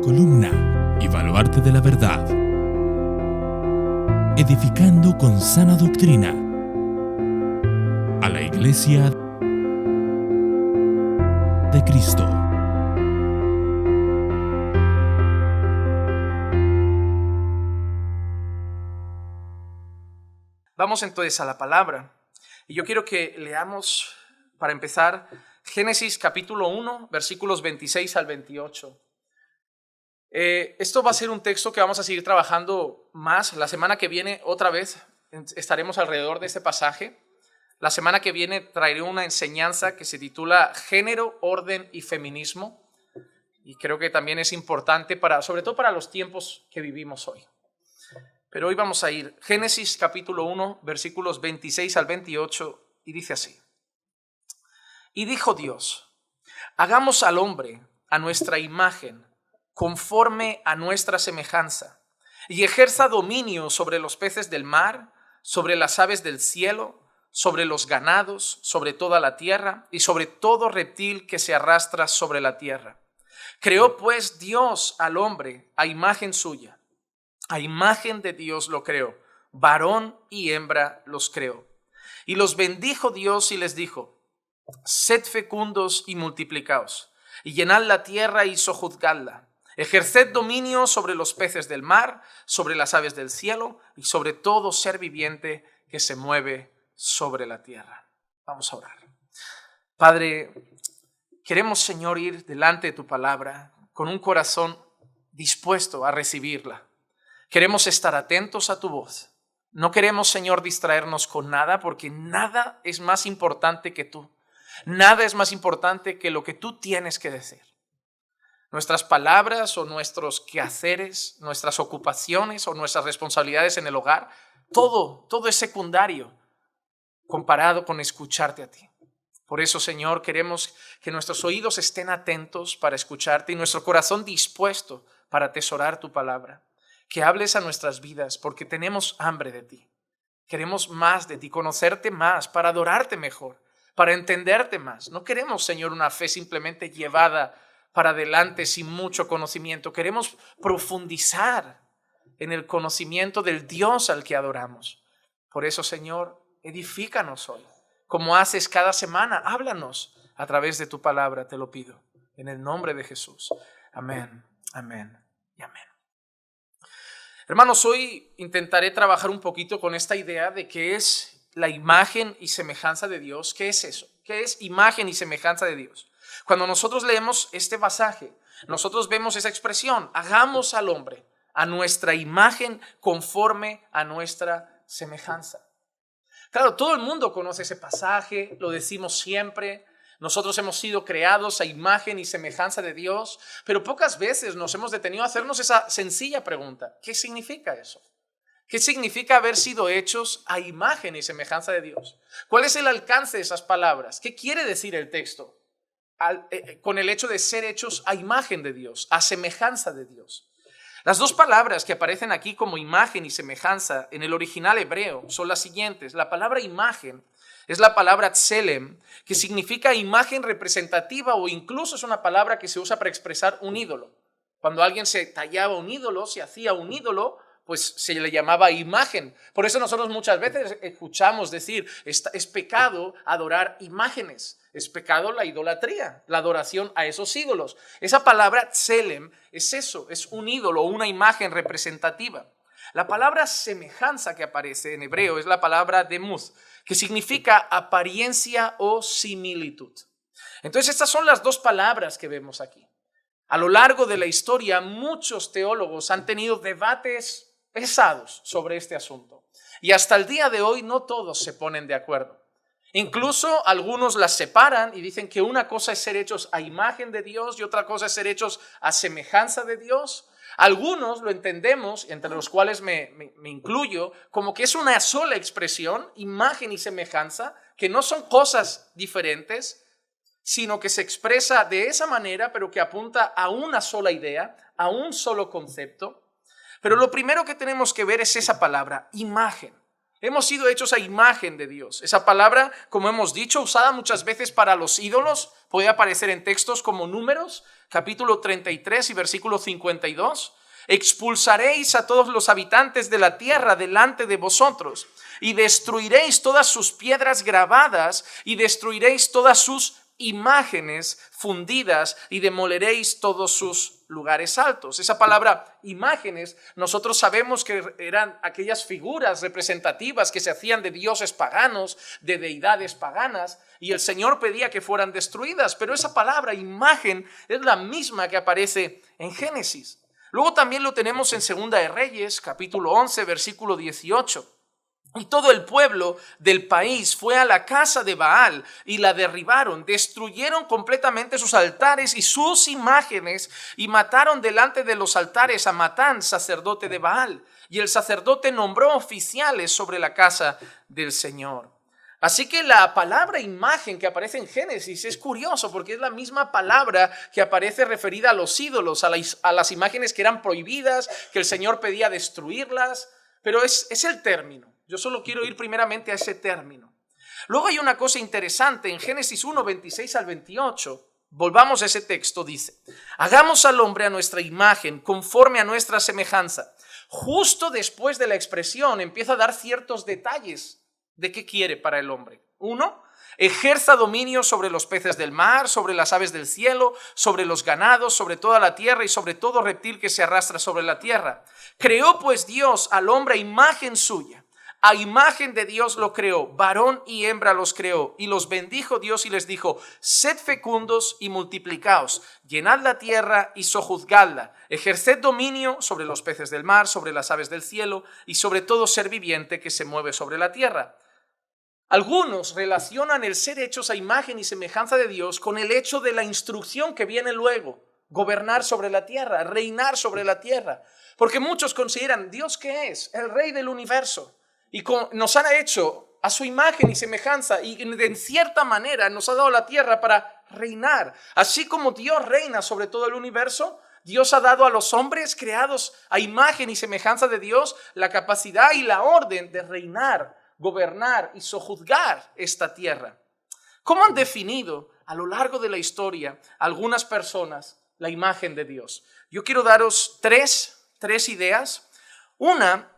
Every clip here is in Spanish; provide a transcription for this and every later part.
columna y baluarte de la verdad, edificando con sana doctrina a la Iglesia de Cristo. Vamos entonces a la palabra. Y yo quiero que leamos, para empezar, Génesis capítulo 1, versículos 26 al 28. Esto va a ser un texto que vamos a seguir trabajando más. La semana que viene, otra vez, estaremos alrededor de este pasaje. La semana que viene traeré una enseñanza que se titula Género, Orden y Feminismo. Y creo que también es importante, sobre todo para los tiempos que vivimos hoy. Pero hoy vamos a ir Génesis capítulo 1, versículos 26 al 28, y dice así. Y dijo Dios, hagamos al hombre a nuestra imagen, conforme a nuestra semejanza, y ejerza dominio sobre los peces del mar, sobre las aves del cielo, sobre los ganados, sobre toda la tierra, y sobre todo reptil que se arrastra sobre la tierra. Creó pues Dios al hombre a imagen suya. A imagen de Dios lo creó, varón y hembra los creó. Y los bendijo Dios y les dijo, sed fecundos y multiplicaos, y llenad la tierra y sojuzgadla. Ejerced dominio sobre los peces del mar, sobre las aves del cielo, y sobre todo ser viviente que se mueve sobre la tierra. Vamos a orar. Padre, queremos, Señor, ir delante de tu palabra con un corazón dispuesto a recibirla. Queremos estar atentos a tu voz. No queremos, Señor, distraernos con nada, porque nada es más importante que tú. Nada es más importante que lo que tú tienes que decir. Nuestras palabras o nuestros quehaceres, nuestras ocupaciones o nuestras responsabilidades en el hogar, todo es secundario comparado con escucharte a ti. Por eso, Señor, queremos que nuestros oídos estén atentos para escucharte y nuestro corazón dispuesto para atesorar tu palabra. Que hables a nuestras vidas porque tenemos hambre de ti. Queremos más de ti, conocerte más, para adorarte mejor, para entenderte más. No queremos, Señor, una fe simplemente llevada para adelante sin mucho conocimiento. Queremos profundizar en el conocimiento del Dios al que adoramos. Por eso, Señor, edifícanos hoy. Como haces cada semana, háblanos a través de tu palabra, te lo pido. En el nombre de Jesús. Amén, amén y amén. Hermanos, hoy intentaré trabajar un poquito con esta idea de qué es la imagen y semejanza de Dios. ¿Qué es eso? ¿Qué es imagen y semejanza de Dios? Cuando nosotros leemos este pasaje, nosotros vemos esa expresión, hagamos al hombre a nuestra imagen conforme a nuestra semejanza. Claro, todo el mundo conoce ese pasaje, lo decimos siempre. Nosotros hemos sido creados a imagen y semejanza de Dios, pero pocas veces nos hemos detenido a hacernos esa sencilla pregunta. ¿Qué significa eso? ¿Qué significa haber sido hechos a imagen y semejanza de Dios? ¿Cuál es el alcance de esas palabras? ¿Qué quiere decir el texto con el hecho de ser hechos a imagen de Dios, a semejanza de Dios? Las dos palabras que aparecen aquí como imagen y semejanza en el original hebreo son las siguientes. La palabra imagen es la palabra tselem, que significa imagen representativa o incluso es una palabra que se usa para expresar un ídolo. Cuando alguien se tallaba un ídolo, se hacía un ídolo, pues se le llamaba imagen. Por eso nosotros muchas veces escuchamos decir, es pecado adorar imágenes. Es pecado la idolatría, la adoración a esos ídolos. Esa palabra tselem es eso, es un ídolo, una imagen representativa. La palabra semejanza que aparece en hebreo es la palabra demuth, que significa apariencia o similitud. Entonces estas son las dos palabras que vemos aquí. A lo largo de la historia, muchos teólogos han tenido debates pesados sobre este asunto. Y hasta el día de hoy no todos se ponen de acuerdo. Incluso algunos las separan y dicen que una cosa es ser hechos a imagen de Dios y otra cosa es ser hechos a semejanza de Dios. Algunos lo entendemos, entre los cuales me incluyo, como que es una sola expresión, imagen y semejanza, que no son cosas diferentes, sino que se expresa de esa manera, pero que apunta a una sola idea, a un solo concepto. Pero lo primero que tenemos que ver es esa palabra, imagen. Hemos sido hechos a imagen de Dios. Esa palabra, como hemos dicho, usada muchas veces para los ídolos, puede aparecer en textos como Números, capítulo 33 y versículo 52. Expulsaréis a todos los habitantes de la tierra delante de vosotros y destruiréis todas sus piedras grabadas y destruiréis todas sus imágenes fundidas y demoleréis todos sus lugares altos. Esa palabra imágenes, nosotros sabemos que eran aquellas figuras representativas que se hacían de dioses paganos, de deidades paganas, y el Señor pedía que fueran destruidas, pero esa palabra imagen es la misma que aparece en Génesis. Luego también lo tenemos en Segunda de Reyes, capítulo 11, versículo 18. Y todo el pueblo del país fue a la casa de Baal y la derribaron, destruyeron completamente sus altares y sus imágenes y mataron delante de los altares a Matán, sacerdote de Baal. Y el sacerdote nombró oficiales sobre la casa del Señor. Así que la palabra imagen que aparece en Génesis es curioso porque es la misma palabra que aparece referida a los ídolos, a las imágenes que eran prohibidas, que el Señor pedía destruirlas, pero es el término. Yo solo quiero ir primeramente a ese término. Luego hay una cosa interesante en Génesis 1, 26 al 28. Volvamos a ese texto, dice: hagamos al hombre a nuestra imagen, conforme a nuestra semejanza. Justo después de la expresión empieza a dar ciertos detalles de qué quiere para el hombre. 1, ejerza dominio sobre los peces del mar, sobre las aves del cielo, sobre los ganados, sobre toda la tierra y sobre todo reptil que se arrastra sobre la tierra. Creó pues Dios al hombre a imagen suya. A imagen de Dios lo creó, varón y hembra los creó, y los bendijo Dios y les dijo: sed fecundos y multiplicaos, llenad la tierra y sojuzgadla, ejerced dominio sobre los peces del mar, sobre las aves del cielo y sobre todo ser viviente que se mueve sobre la tierra. Algunos relacionan el ser hechos a imagen y semejanza de Dios con el hecho de la instrucción que viene luego, gobernar sobre la tierra, reinar sobre la tierra, porque muchos consideran ¿Dios qué es? El rey del universo. Y nos han hecho a su imagen y semejanza y en cierta manera nos ha dado la tierra para reinar. Así como Dios reina sobre todo el universo, Dios ha dado a los hombres creados a imagen y semejanza de Dios la capacidad y la orden de reinar, gobernar y sojuzgar esta tierra. ¿Cómo han definido a lo largo de la historia algunas personas la imagen de Dios? Yo quiero daros tres ideas. Una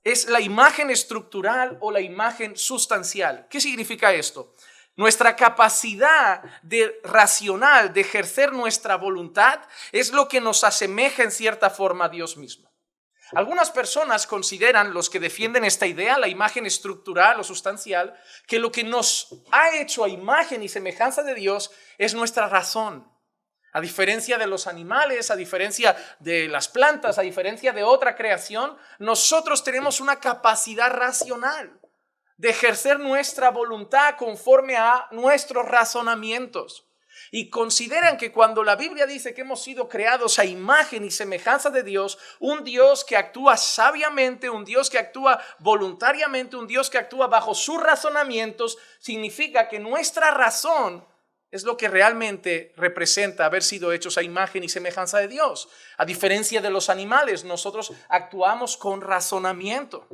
es la imagen estructural o la imagen sustancial. ¿Qué significa esto? Nuestra capacidad racional de ejercer nuestra voluntad es lo que nos asemeja en cierta forma a Dios mismo. Algunas personas consideran, los que defienden esta idea, la imagen estructural o sustancial, que lo que nos ha hecho a imagen y semejanza de Dios es nuestra razón. A diferencia de los animales, a diferencia de las plantas, a diferencia de otra creación, nosotros tenemos una capacidad racional de ejercer nuestra voluntad conforme a nuestros razonamientos. Y consideran que cuando la Biblia dice que hemos sido creados a imagen y semejanza de Dios, un Dios que actúa sabiamente, un Dios que actúa voluntariamente, un Dios que actúa bajo sus razonamientos, significa que nuestra razón es lo que realmente representa haber sido hechos a imagen y semejanza de Dios. A diferencia de los animales, nosotros actuamos con razonamiento.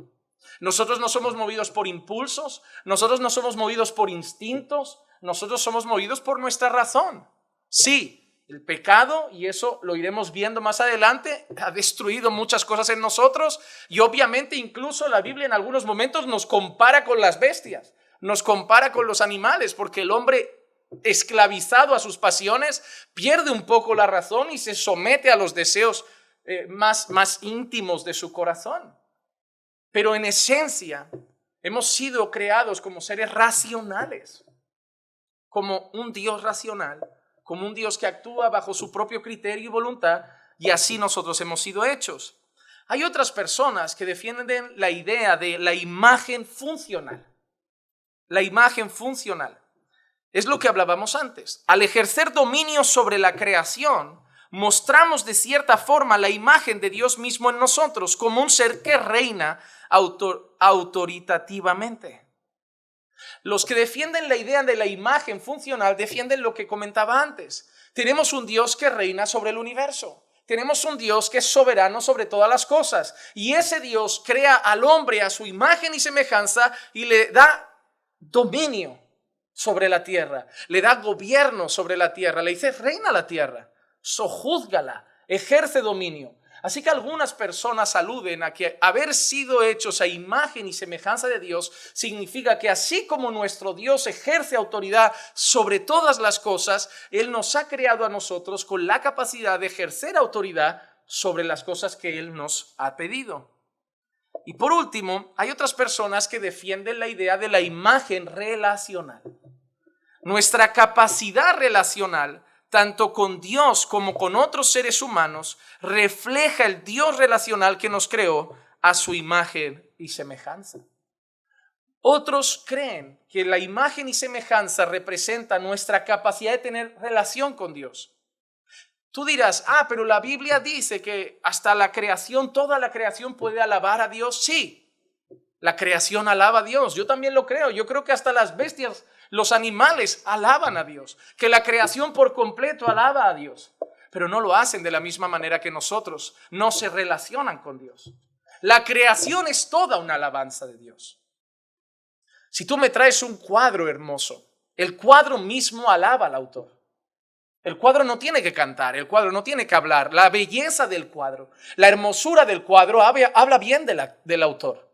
Nosotros no somos movidos por impulsos, nosotros no somos movidos por instintos, nosotros somos movidos por nuestra razón. Sí, el pecado, y eso lo iremos viendo más adelante, ha destruido muchas cosas en nosotros y obviamente incluso la Biblia en algunos momentos nos compara con las bestias, nos compara con los animales, porque el hombre esclavizado a sus pasiones pierde un poco la razón y se somete a los deseos más íntimos de su corazón. Pero en esencia hemos sido creados como seres racionales, como un Dios racional, como un Dios que actúa bajo su propio criterio y voluntad, y así nosotros hemos sido hechos. Hay otras personas que defienden la idea de la imagen funcional. La imagen funcional. Es lo que hablábamos antes. Al ejercer dominio sobre la creación, mostramos de cierta forma la imagen de Dios mismo en nosotros como un ser que reina autoritativamente. Los que defienden la idea de la imagen funcional defienden lo que comentaba antes. Tenemos un Dios que reina sobre el universo. tenemos un Dios que es soberano sobre todas las cosas. Y ese Dios crea al hombre a su imagen y semejanza y le da dominio sobre la tierra. Le da gobierno sobre la tierra. Le dice, reina la tierra, sojúzgala, ejerce dominio. Así que algunas personas aluden a que haber sido hechos a imagen y semejanza de Dios significa que así como nuestro Dios ejerce autoridad sobre todas las cosas, Él nos ha creado a nosotros con la capacidad de ejercer autoridad sobre las cosas que Él nos ha pedido. Y por último, hay otras personas que defienden la idea de la imagen relacional. Nuestra capacidad relacional tanto con Dios como con otros seres humanos, refleja el Dios relacional que nos creó a su imagen y semejanza. Otros creen que la imagen y semejanza representa nuestra capacidad de tener relación con Dios. Tú dirás, pero la Biblia dice que hasta la creación, toda la creación puede alabar a Dios. Sí, la creación alaba a Dios. Yo también lo creo. Yo creo que hasta las bestias, los animales alaban a Dios, que la creación por completo alaba a Dios, pero no lo hacen de la misma manera que nosotros, no se relacionan con Dios. La creación es toda una alabanza de Dios. Si tú me traes un cuadro hermoso, el cuadro mismo alaba al autor. El cuadro no tiene que cantar, el cuadro no tiene que hablar. La belleza del cuadro, la hermosura del cuadro habla bien del autor.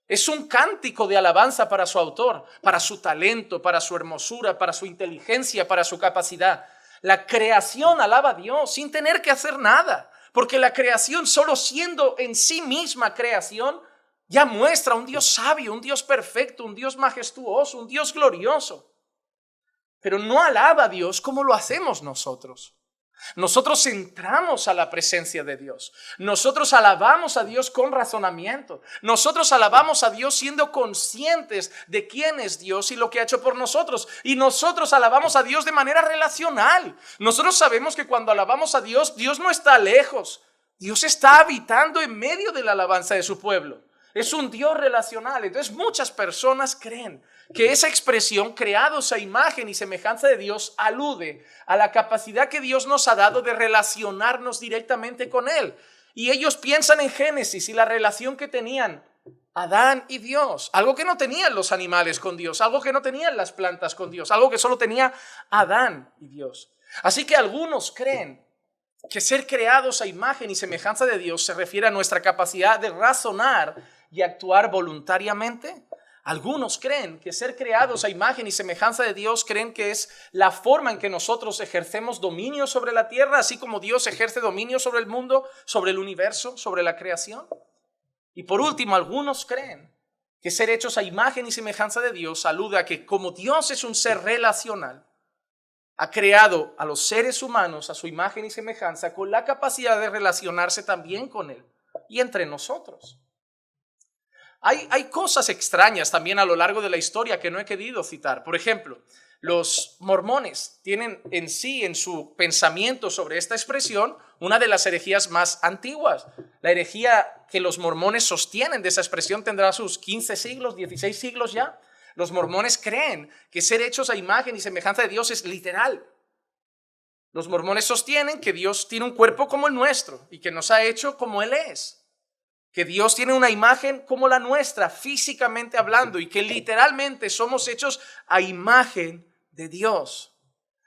Es un cántico de alabanza para su autor, para su talento, para su hermosura, para su inteligencia, para su capacidad. La creación alaba a Dios sin tener que hacer nada, porque la creación, solo siendo en sí misma creación, ya muestra un Dios sabio, un Dios perfecto, un Dios majestuoso, un Dios glorioso. Pero no alaba a Dios como lo hacemos nosotros. Nosotros entramos a la presencia de Dios. Nosotros alabamos a Dios con razonamiento. Nosotros alabamos a Dios siendo conscientes de quién es Dios y lo que ha hecho por nosotros. Y nosotros alabamos a Dios de manera relacional. Nosotros sabemos que cuando alabamos a Dios, Dios no está lejos. Dios está habitando en medio de la alabanza de su pueblo. Es un Dios relacional. Entonces muchas personas creen que esa expresión, creados a imagen y semejanza de Dios, alude a la capacidad que Dios nos ha dado de relacionarnos directamente con Él. Y ellos piensan en Génesis y la relación que tenían Adán y Dios, algo que no tenían los animales con Dios, algo que no tenían las plantas con Dios, algo que solo tenía Adán y Dios. Así que algunos creen que ser creados a imagen y semejanza de Dios se refiere a nuestra capacidad de razonar y actuar voluntariamente. Algunos creen que ser creados a imagen y semejanza de Dios creen que es la forma en que nosotros ejercemos dominio sobre la tierra, así como Dios ejerce dominio sobre el mundo, sobre el universo, sobre la creación. Y por último, algunos creen que ser hechos a imagen y semejanza de Dios alude a que como Dios es un ser relacional, ha creado a los seres humanos a su imagen y semejanza con la capacidad de relacionarse también con Él y entre nosotros. Hay cosas extrañas también a lo largo de la historia que no he querido citar. Por ejemplo, los mormones tienen en sí, en su pensamiento sobre esta expresión, una de las herejías más antiguas. La herejía que los mormones sostienen de esa expresión tendrá sus 15 siglos, 16 siglos ya. Los mormones creen que ser hechos a imagen y semejanza de Dios es literal. Los mormones sostienen que Dios tiene un cuerpo como el nuestro y que nos ha hecho como Él es. Que Dios tiene una imagen como la nuestra, físicamente hablando, y que literalmente somos hechos a imagen de Dios.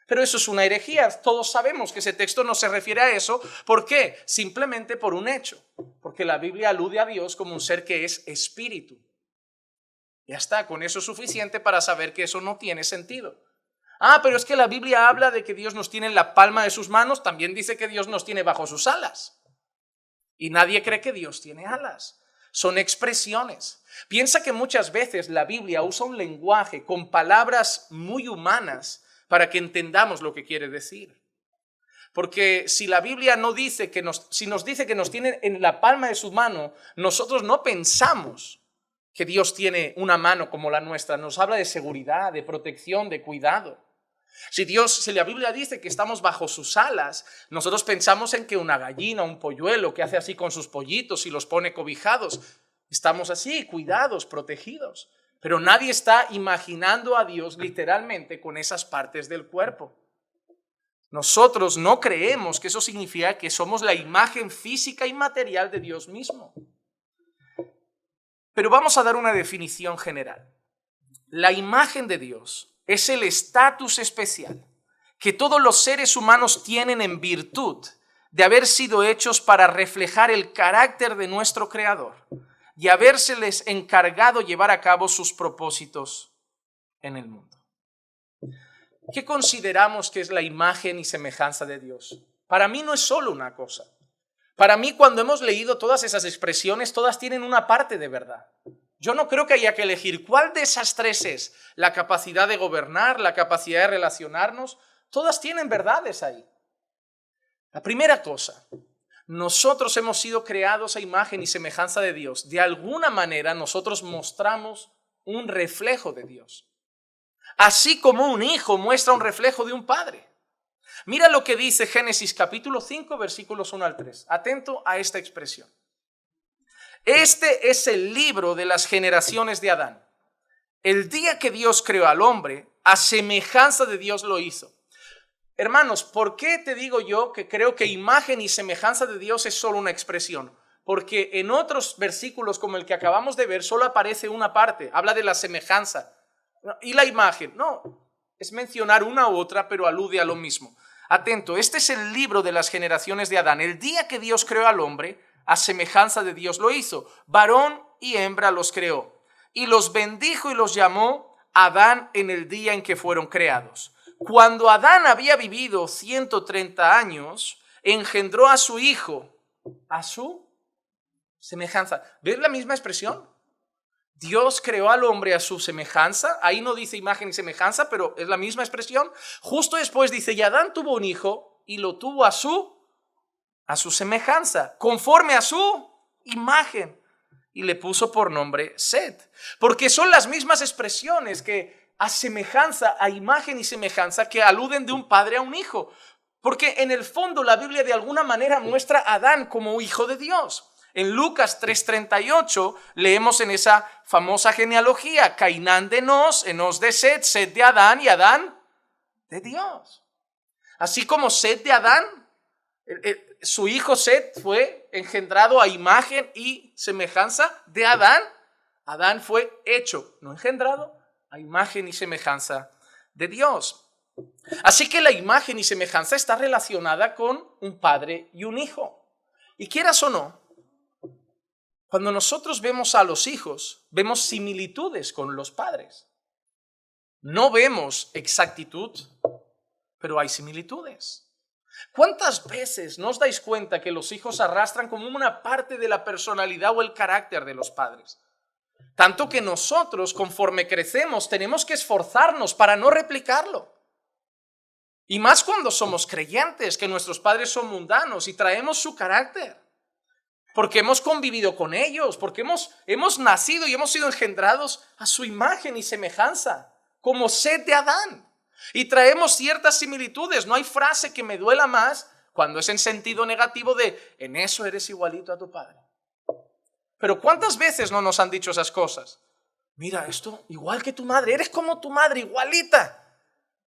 Pero eso es una herejía. Todos sabemos que ese texto no se refiere a eso. ¿Por qué? Simplemente por un hecho. Porque la Biblia alude a Dios como un ser que es espíritu. Ya está, con eso es suficiente para saber que eso no tiene sentido. Pero es que la Biblia habla de que Dios nos tiene en la palma de sus manos, también dice que Dios nos tiene bajo sus alas. Y nadie cree que Dios tiene alas. Son expresiones. Piensa que muchas veces la Biblia usa un lenguaje con palabras muy humanas para que entendamos lo que quiere decir. Porque si la Biblia no dice si nos dice que nos tiene en la palma de su mano, nosotros no pensamos que Dios tiene una mano como la nuestra. Nos habla de seguridad, de protección, de cuidado. Si la Biblia dice que estamos bajo sus alas, nosotros pensamos en que una gallina, un polluelo que hace así con sus pollitos y los pone cobijados, estamos así, cuidados, protegidos. Pero nadie está imaginando a Dios literalmente con esas partes del cuerpo. Nosotros no creemos que eso significa que somos la imagen física y material de Dios mismo. Pero vamos a dar una definición general. La imagen de Dios es el estatus especial que todos los seres humanos tienen en virtud de haber sido hechos para reflejar el carácter de nuestro Creador y habérseles encargado llevar a cabo sus propósitos en el mundo. ¿Qué consideramos que es la imagen y semejanza de Dios? Para mí no es solo una cosa. Para mí, cuando hemos leído todas esas expresiones, todas tienen una parte de verdad. Yo no creo que haya que elegir cuál de esas tres es la capacidad de gobernar, la capacidad de relacionarnos. Todas tienen verdades ahí. La primera cosa, nosotros hemos sido creados a imagen y semejanza de Dios. De alguna manera nosotros mostramos un reflejo de Dios. Así como un hijo muestra un reflejo de un padre. Mira lo que dice Génesis capítulo 5, versículos 1 al 3. Atento a esta expresión. Este es el libro de las generaciones de Adán. El día que Dios creó al hombre, a semejanza de Dios lo hizo. Hermanos, ¿por qué te digo yo que creo que imagen y semejanza de Dios es solo una expresión? Porque en otros versículos como el que acabamos de ver solo aparece una parte, habla de la semejanza. ¿Y la imagen? No, es mencionar una u otra, pero alude a lo mismo. Atento, este es el libro de las generaciones de Adán. El día que Dios creó al hombre, a semejanza de Dios lo hizo. Varón y hembra los creó. Y los bendijo y los llamó Adán en el día en que fueron creados. Cuando Adán había vivido 130 años, engendró a su hijo, a su semejanza. ¿Ves la misma expresión? Dios creó al hombre a su semejanza. Ahí no dice imagen y semejanza, pero es la misma expresión. Justo después dice, y Adán tuvo un hijo y lo tuvo a su semejanza, conforme a su imagen. Y le puso por nombre Set. Porque son las mismas expresiones que a semejanza, a imagen y semejanza, que aluden de un padre a un hijo. Porque en el fondo la Biblia de alguna manera muestra a Adán como hijo de Dios. En Lucas 3:38 leemos en esa famosa genealogía, Cainán de Enos, Enos de Set, Set de Adán y Adán de Dios. Así como Set de Adán, su hijo Set fue engendrado a imagen y semejanza de Adán. Adán fue hecho, no engendrado, a imagen y semejanza de Dios. Así que la imagen y semejanza está relacionada con un padre y un hijo. Y quieras o no, cuando nosotros vemos a los hijos, vemos similitudes con los padres. No vemos exactitud, pero hay similitudes. ¿Cuántas veces no os dais cuenta que los hijos arrastran como una parte de la personalidad o el carácter de los padres? Tanto que nosotros, conforme crecemos, tenemos que esforzarnos para no replicarlo. Y más cuando somos creyentes, que nuestros padres son mundanos y traemos su carácter. Porque hemos convivido con ellos, porque hemos nacido y hemos sido engendrados a su imagen y semejanza, como Set de Adán. Y traemos ciertas similitudes. No hay frase que me duela más cuando es en sentido negativo de, en eso eres igualito a tu padre. Pero ¿cuántas veces no nos han dicho esas cosas? Mira, esto igual que tu madre, eres como tu madre, igualita.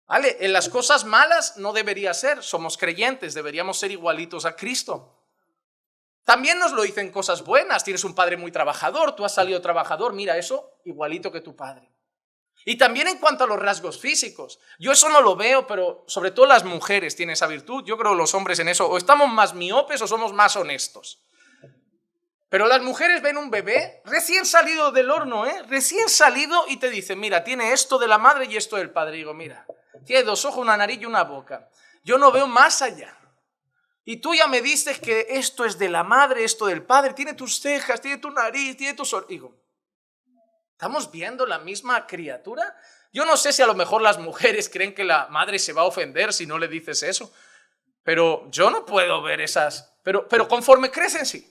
¿Vale? En las cosas malas no debería ser, somos creyentes, deberíamos ser igualitos a Cristo. También nos lo dicen cosas buenas, tienes un padre muy trabajador, tú has salido trabajador, mira eso, igualito que tu padre. Y también en cuanto a los rasgos físicos, yo eso no lo veo, pero sobre todo las mujeres tienen esa virtud, yo creo que los hombres en eso, o estamos más miopes o somos más honestos. Pero las mujeres ven un bebé recién salido del horno, recién salido y te dicen, mira, tiene esto de la madre y esto del padre. Y digo, mira, tiene 2 ojos, una nariz y una boca. Yo no veo más allá. Y tú ya me dices que esto es de la madre, esto del padre, tiene tus cejas, tiene tu nariz, tiene tus orejas. ¿Estamos viendo la misma criatura? Yo no sé si a lo mejor las mujeres creen que la madre se va a ofender si no le dices eso. Pero yo no puedo ver esas. Pero conforme crecen, sí.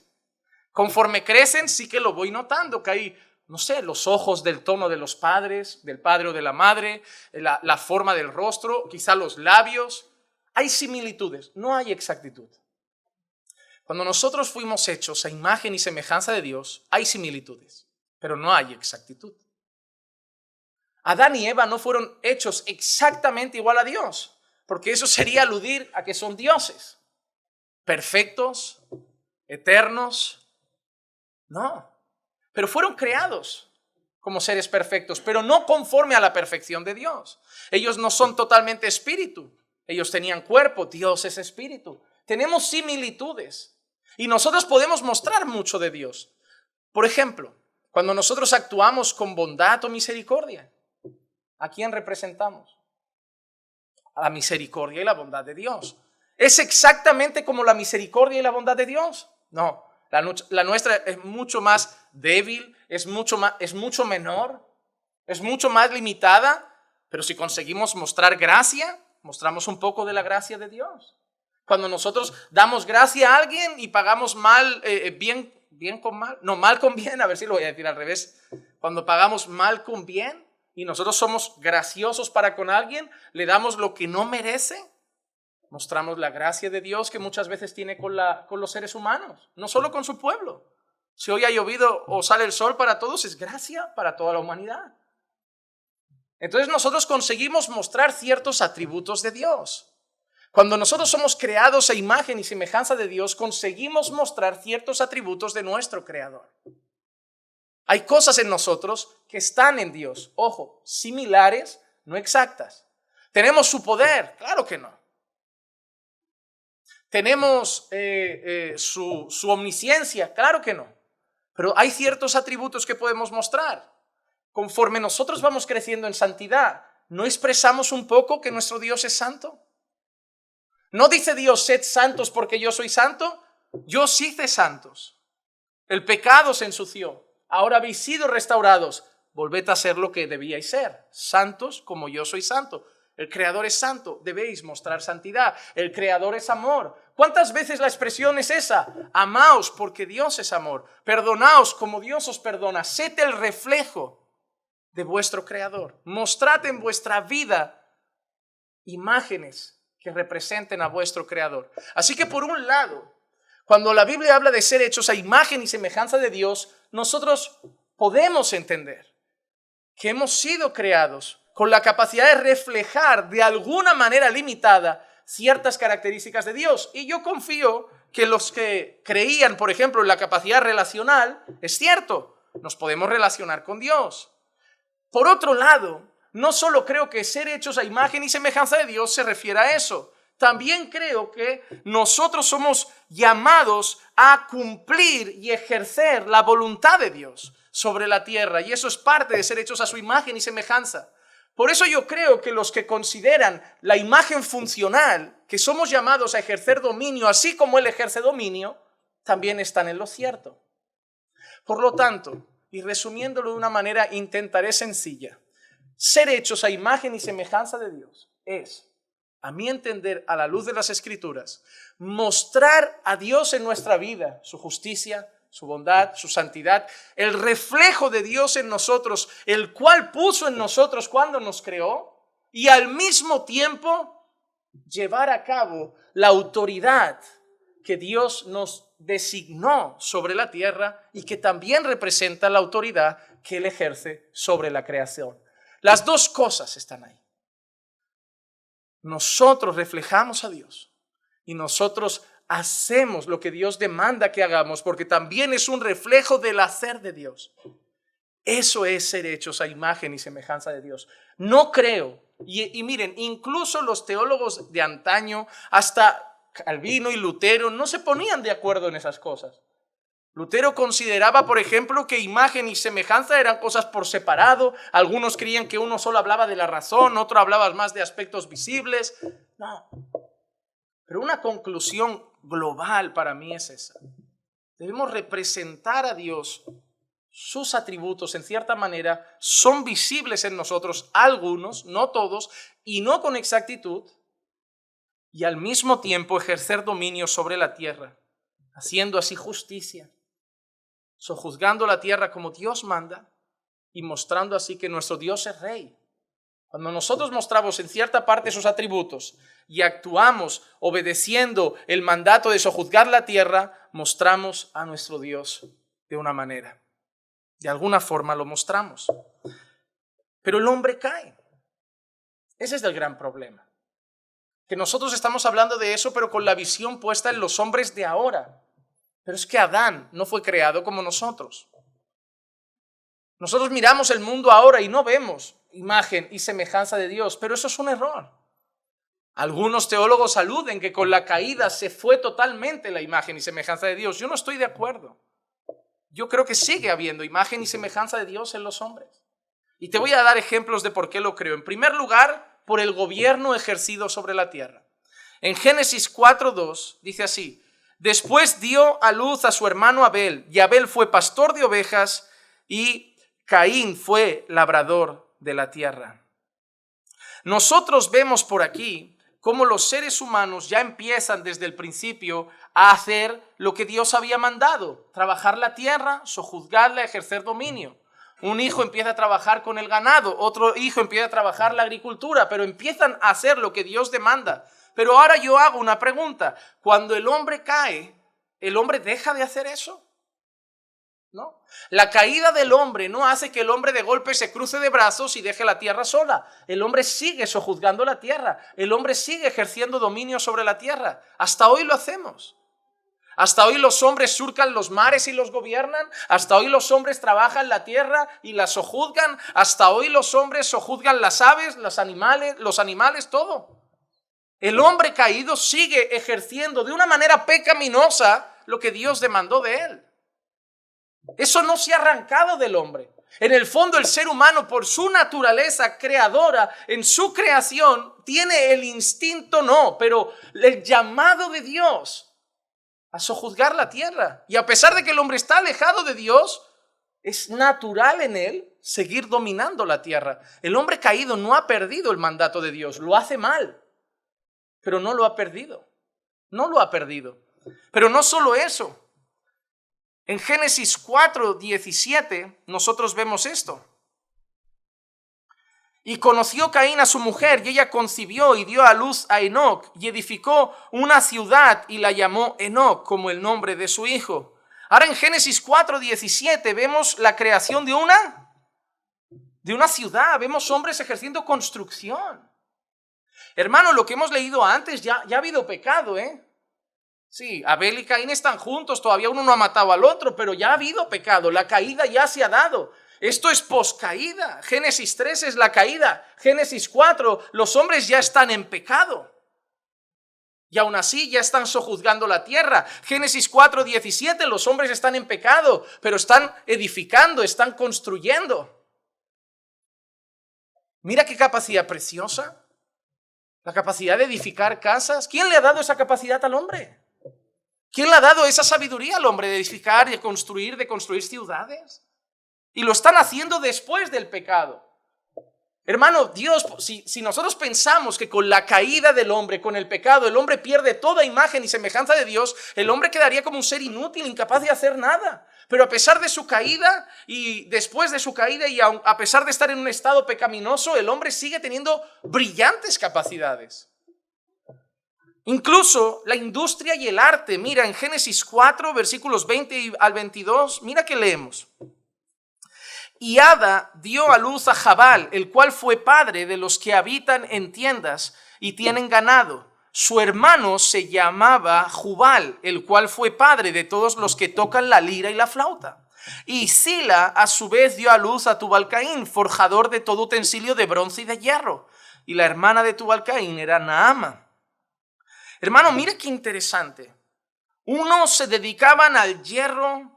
Conforme crecen, sí que lo voy notando, que hay, no sé, los ojos del tono de los padres, del padre o de la madre, la forma del rostro, quizá los labios. Hay similitudes, no hay exactitud. Cuando nosotros fuimos hechos a imagen y semejanza de Dios, hay similitudes, pero no hay exactitud. Adán y Eva no fueron hechos exactamente igual a Dios, porque eso sería aludir a que son dioses, perfectos, eternos. No, pero fueron creados como seres perfectos, pero no conforme a la perfección de Dios. Ellos no son totalmente espíritu. Ellos tenían cuerpo, Dios es espíritu. Tenemos similitudes y nosotros podemos mostrar mucho de Dios. Por ejemplo, cuando nosotros actuamos con bondad o misericordia, ¿a quién representamos? A la misericordia y la bondad de Dios. ¿Es exactamente como la misericordia y la bondad de Dios? No, la nuestra es mucho más débil, es mucho menor, es mucho más limitada, pero si conseguimos mostrar gracia, mostramos un poco de la gracia de Dios. Cuando nosotros damos gracia a alguien y pagamos mal, bien con mal, no, mal con bien, a ver si lo voy a decir al revés. Cuando pagamos mal con bien y nosotros somos graciosos para con alguien, le damos lo que no merece, mostramos la gracia de Dios que muchas veces tiene con los seres humanos, no solo con su pueblo. Si hoy ha llovido o sale el sol para todos, es gracia para toda la humanidad. Entonces nosotros conseguimos mostrar ciertos atributos de Dios. Cuando nosotros somos creados a imagen y semejanza de Dios, conseguimos mostrar ciertos atributos de nuestro Creador. Hay cosas en nosotros que están en Dios, ojo, similares, no exactas. ¿Tenemos su poder? Claro que no. ¿Tenemos su omnisciencia? Claro que no. Pero hay ciertos atributos que podemos mostrar. Conforme nosotros vamos creciendo en santidad, ¿no expresamos un poco que nuestro Dios es santo? ¿No dice Dios, sed santos porque yo soy santo? Yo os hice santos. El pecado se ensució. Ahora habéis sido restaurados. Volved a ser lo que debíais ser. Santos como yo soy santo. El Creador es santo. Debéis mostrar santidad. El Creador es amor. ¿Cuántas veces la expresión es esa? Amaos porque Dios es amor. Perdonaos como Dios os perdona. Sed el reflejo de vuestro Creador. Mostrad en vuestra vida imágenes que representen a vuestro Creador. Así que por un lado, cuando la Biblia habla de ser hechos a imagen y semejanza de Dios, nosotros podemos entender que hemos sido creados con la capacidad de reflejar de alguna manera limitada ciertas características de Dios. Y yo confío que los que creían, por ejemplo, en la capacidad relacional, es cierto, nos podemos relacionar con Dios. Por otro lado, no solo creo que ser hechos a imagen y semejanza de Dios se refiere a eso. También creo que nosotros somos llamados a cumplir y ejercer la voluntad de Dios sobre la tierra. Y eso es parte de ser hechos a su imagen y semejanza. Por eso yo creo que los que consideran la imagen funcional, que somos llamados a ejercer dominio, así como Él ejerce dominio, también están en lo cierto. Por lo tanto, y resumiéndolo de una manera intentaré sencilla, ser hechos a imagen y semejanza de Dios es, a mi entender, a la luz de las Escrituras, mostrar a Dios en nuestra vida, su justicia, su bondad, su santidad, el reflejo de Dios en nosotros, el cual puso en nosotros cuando nos creó, y al mismo tiempo llevar a cabo la autoridad que Dios nos designó sobre la tierra y que también representa la autoridad que Él ejerce sobre la creación. Las dos cosas están ahí. Nosotros reflejamos a Dios y nosotros hacemos lo que Dios demanda que hagamos, porque también es un reflejo del hacer de Dios. Eso es ser hechos a imagen y semejanza de Dios. No creo, y miren, incluso los teólogos de antaño, hasta Calvino y Lutero, no se ponían de acuerdo en esas cosas. Lutero consideraba, por ejemplo, que imagen y semejanza eran cosas por separado. Algunos creían que uno solo hablaba de la razón, otro hablaba más de aspectos visibles. No. Pero una conclusión global para mí es esa. Debemos representar a Dios. Sus atributos, en cierta manera, son visibles en nosotros, algunos, no todos, y no con exactitud, y al mismo tiempo ejercer dominio sobre la tierra, haciendo así justicia, sojuzgando la tierra como Dios manda y mostrando así que nuestro Dios es Rey. Cuando nosotros mostramos en cierta parte sus atributos y actuamos obedeciendo el mandato de sojuzgar la tierra, mostramos a nuestro Dios de una manera. De alguna forma lo mostramos. Pero el hombre cae. Ese es el gran problema. que nosotros estamos hablando de eso, pero con la visión puesta en los hombres de ahora. Pero es que Adán no fue creado como nosotros. Nosotros miramos el mundo ahora y no vemos imagen y semejanza de Dios, pero eso es un error. Algunos teólogos aluden que con la caída se fue totalmente la imagen y semejanza de Dios. Yo no estoy de acuerdo. Yo creo que sigue habiendo imagen y semejanza de Dios en los hombres. Y te voy a dar ejemplos de por qué lo creo. En primer lugar, por el gobierno ejercido sobre la tierra. En Génesis 4:2 dice así: después dio a luz a su hermano Abel, y Abel fue pastor de ovejas y Caín fue labrador de la tierra. Nosotros vemos por aquí cómo los seres humanos ya empiezan desde el principio a hacer lo que Dios había mandado: trabajar la tierra, sojuzgarla, ejercer dominio. Un hijo empieza a trabajar con el ganado, otro hijo empieza a trabajar la agricultura, pero empiezan a hacer lo que Dios demanda. Pero ahora yo hago una pregunta: cuando el hombre cae, ¿el hombre deja de hacer eso? ¿No? La caída del hombre no hace que el hombre de golpe se cruce de brazos y deje la tierra sola. El hombre sigue sojuzgando la tierra. El hombre sigue ejerciendo dominio sobre la tierra. Hasta hoy lo hacemos. Hasta hoy los hombres surcan los mares y los gobiernan. Hasta hoy los hombres trabajan la tierra y la sojuzgan. Hasta hoy los hombres sojuzgan las aves, los animales, todo. El hombre caído sigue ejerciendo de una manera pecaminosa lo que Dios demandó de él. Eso no se ha arrancado del hombre. En el fondo, el ser humano, por su naturaleza creadora, en su creación, tiene el instinto, pero el llamado de Dios a sojuzgar la tierra. Y a pesar de que el hombre está alejado de Dios, es natural en él seguir dominando la tierra. El hombre caído no ha perdido el mandato de Dios, lo hace mal, pero no lo ha perdido. No lo ha perdido. Pero no solo eso. En Génesis 4:17 nosotros vemos esto. Y conoció Caín a su mujer, y ella concibió y dio a luz a Enoc, y edificó una ciudad y la llamó Enoc, como el nombre de su hijo. Ahora en Génesis 4:17 vemos la creación de una ciudad. Vemos hombres ejerciendo construcción. Hermano, lo que hemos leído antes, ya ha habido pecado, Sí, Abel y Caín están juntos, todavía uno no ha matado al otro, pero ya ha habido pecado, la caída ya se ha dado. Esto es poscaída. Génesis 3 es la caída. Génesis 4, los hombres ya están en pecado. Y aún así ya están sojuzgando la tierra. Génesis 4:17, los hombres están en pecado, pero están edificando, están construyendo. Mira qué capacidad preciosa. La capacidad de edificar casas. ¿Quién le ha dado esa capacidad al hombre? ¿Quién le ha dado esa sabiduría al hombre de edificar, de construir ciudades? Y lo están haciendo después del pecado. Hermano, Dios, si nosotros pensamos que con la caída del hombre, con el pecado, el hombre pierde toda imagen y semejanza de Dios, el hombre quedaría como un ser inútil, incapaz de hacer nada. Pero a pesar de su caída y después de su caída y a pesar de estar en un estado pecaminoso, el hombre sigue teniendo brillantes capacidades. Incluso la industria y el arte. Mira, en Génesis 4, versículos 20 al 22, mira que leemos. Y Ada dio a luz a Jabal, el cual fue padre de los que habitan en tiendas y tienen ganado. Su hermano se llamaba Jubal, el cual fue padre de todos los que tocan la lira y la flauta. Y Sila a su vez dio a luz a Tubal-Caín, forjador de todo utensilio de bronce y de hierro. Y la hermana de Tubal-Caín era Naama. Hermano, mire qué interesante. Unos se dedicaban al hierro,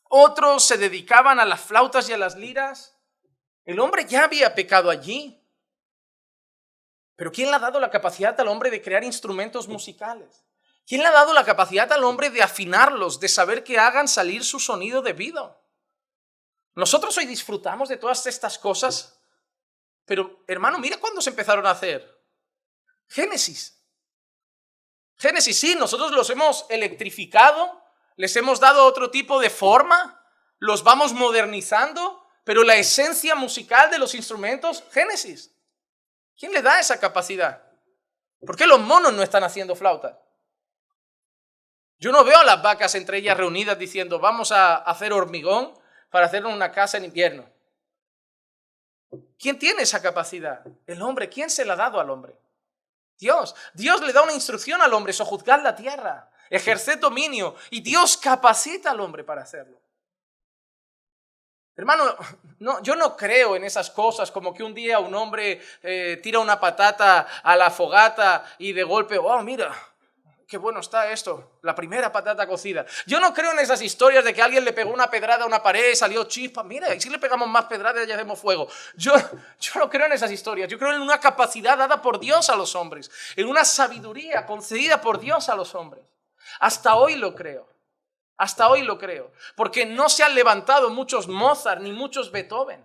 otros se dedicaban a las flautas y a las liras. El hombre ya había pecado allí. Pero ¿quién le ha dado la capacidad al hombre de crear instrumentos musicales? ¿Quién le ha dado la capacidad al hombre de afinarlos, de saber que hagan salir su sonido debido? Nosotros hoy disfrutamos de todas estas cosas, pero hermano, mira cuándo se empezaron a hacer. Génesis, sí, nosotros los hemos electrificado, les hemos dado otro tipo de forma, los vamos modernizando, pero la esencia musical de los instrumentos, Génesis. ¿Quién le da esa capacidad? ¿Por qué los monos no están haciendo flautas? Yo no veo a las vacas entre ellas reunidas diciendo vamos a hacer hormigón para hacer una casa en invierno. ¿Quién tiene esa capacidad? El hombre. ¿Quién se la ha dado al hombre? Dios le da una instrucción al hombre, sojuzgad la tierra, ejerced dominio, y Dios capacita al hombre para hacerlo. Hermano, no, yo no creo en esas cosas como que un día un hombre tira una patata a la fogata y de golpe, oh, mira, qué bueno está esto, la primera patata cocida. Yo no creo en esas historias de que alguien le pegó una pedrada a una pared y salió chispa. Mira, y si le pegamos más pedradas ya hacemos fuego. Yo no creo en esas historias. Yo creo en una capacidad dada por Dios a los hombres, en una sabiduría concedida por Dios a los hombres. Hasta hoy lo creo. Hasta hoy lo creo, porque no se han levantado muchos Mozart ni muchos Beethoven.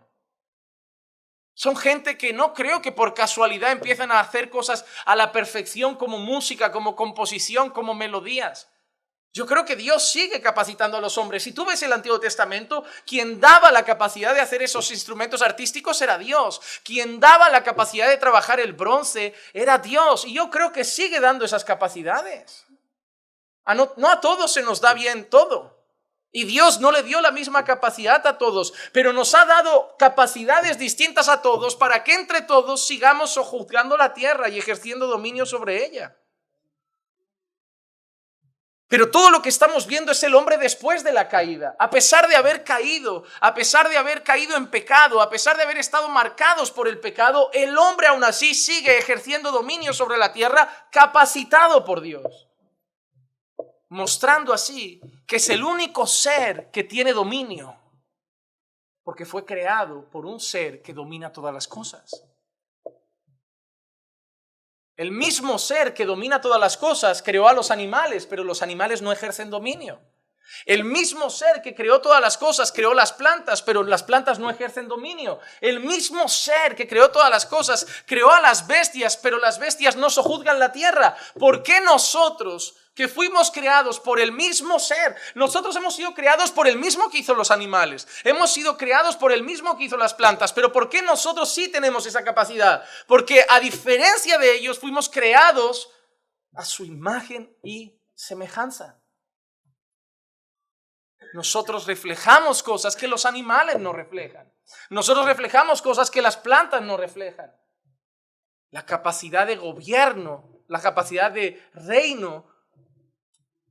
Son gente que no creo que por casualidad empiezan a hacer cosas a la perfección como música, como composición, como melodías. Yo creo que Dios sigue capacitando a los hombres. Si tú ves el Antiguo Testamento, quien daba la capacidad de hacer esos instrumentos artísticos era Dios. Quien daba la capacidad de trabajar el bronce era Dios. Y yo creo que sigue dando esas capacidades. No a todos se nos da bien todo. Y Dios no le dio la misma capacidad a todos, pero nos ha dado capacidades distintas a todos para que entre todos sigamos sojuzgando la tierra y ejerciendo dominio sobre ella. Pero todo lo que estamos viendo es el hombre después de la caída. A pesar de haber caído en pecado, a pesar de haber estado marcados por el pecado, el hombre aún así sigue ejerciendo dominio sobre la tierra, capacitado por Dios. Mostrando así que es el único ser que tiene dominio, porque fue creado por un ser que domina todas las cosas. El mismo ser que domina todas las cosas creó a los animales, pero los animales no ejercen dominio. El mismo ser que creó todas las cosas creó las plantas, pero las plantas no ejercen dominio. El mismo ser que creó todas las cosas creó a las bestias, pero las bestias no sojuzgan la tierra. ¿Por qué nosotros, que fuimos creados por el mismo ser, nosotros hemos sido creados por el mismo que hizo los animales, hemos sido creados por el mismo que hizo las plantas, pero por qué nosotros sí tenemos esa capacidad? Porque a diferencia de ellos fuimos creados a su imagen y semejanza. Nosotros reflejamos cosas que los animales no reflejan. Nosotros reflejamos cosas que las plantas no reflejan. La capacidad de gobierno, la capacidad de reino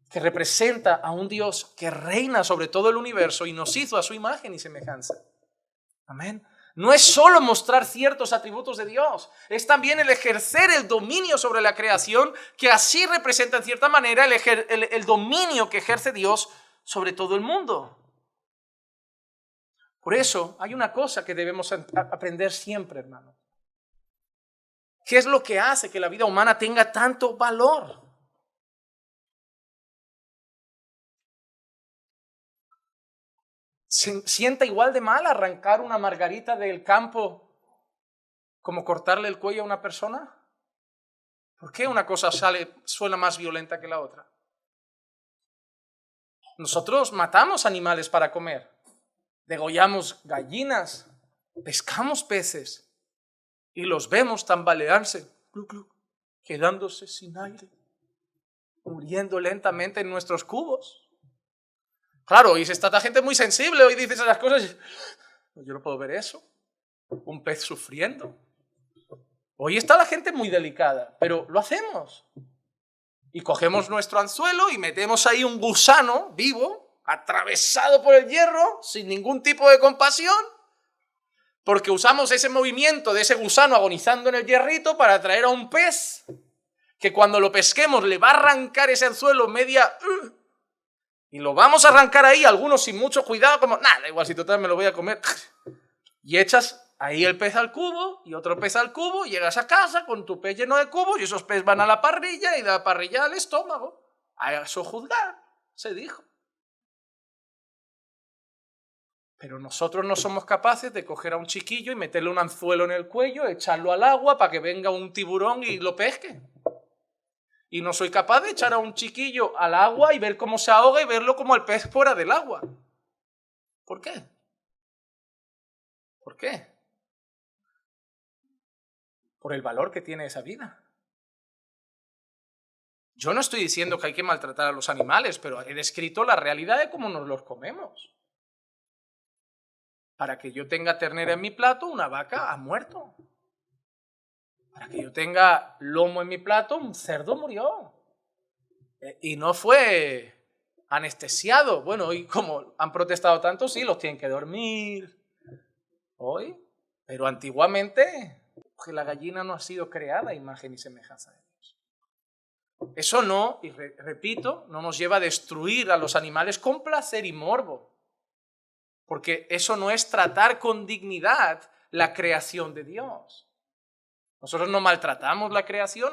que representa a un Dios que reina sobre todo el universo y nos hizo a su imagen y semejanza. Amén. No es solo mostrar ciertos atributos de Dios, es también el ejercer el dominio sobre la creación, que así representa en cierta manera el dominio que ejerce Dios sobre todo el mundo. Por eso hay una cosa que debemos aprender siempre, hermano. ¿Qué es lo que hace que la vida humana tenga tanto valor? ¿Se sienta igual de mal arrancar una margarita del campo como cortarle el cuello a una persona? ¿Por qué una cosa suena más violenta que la otra? Nosotros matamos animales para comer, degollamos gallinas, pescamos peces y los vemos tambalearse, quedándose sin aire, muriendo lentamente en nuestros cubos. Claro, y si está la gente muy sensible hoy dice esas cosas, yo no puedo ver eso, un pez sufriendo. Hoy está la gente muy delicada, pero lo hacemos. Y cogemos nuestro anzuelo y metemos ahí un gusano vivo, atravesado por el hierro, sin ningún tipo de compasión, porque usamos ese movimiento de ese gusano agonizando en el hierrito para atraer a un pez, que cuando lo pesquemos le va a arrancar ese anzuelo y lo vamos a arrancar ahí, algunos sin mucho cuidado, como, nada, igual si total me lo voy a comer, y echas ahí el pez al cubo y otro pez al cubo, llegas a casa con tu pez lleno de cubos y esos peces van a la parrilla y de la parrilla al estómago. A sojuzgar, se dijo. Pero nosotros no somos capaces de coger a un chiquillo y meterle un anzuelo en el cuello, echarlo al agua para que venga un tiburón y lo pesque. Y no soy capaz de echar a un chiquillo al agua y ver cómo se ahoga y verlo como el pez fuera del agua. ¿Por qué? ¿Por qué? Por el valor que tiene esa vida. Yo no estoy diciendo que hay que maltratar a los animales, pero he descrito la realidad de cómo nos los comemos. Para que yo tenga ternera en mi plato, una vaca ha muerto. Para que yo tenga lomo en mi plato, un cerdo murió. Y no fue anestesiado. Bueno, hoy como han protestado tanto, sí, los tienen que dormir. Hoy, pero antiguamente, que la gallina no ha sido creada a imagen y semejanza de Dios. Eso no, y repito, no nos lleva a destruir a los animales con placer y morbo. Porque eso no es tratar con dignidad la creación de Dios. Nosotros no maltratamos la creación,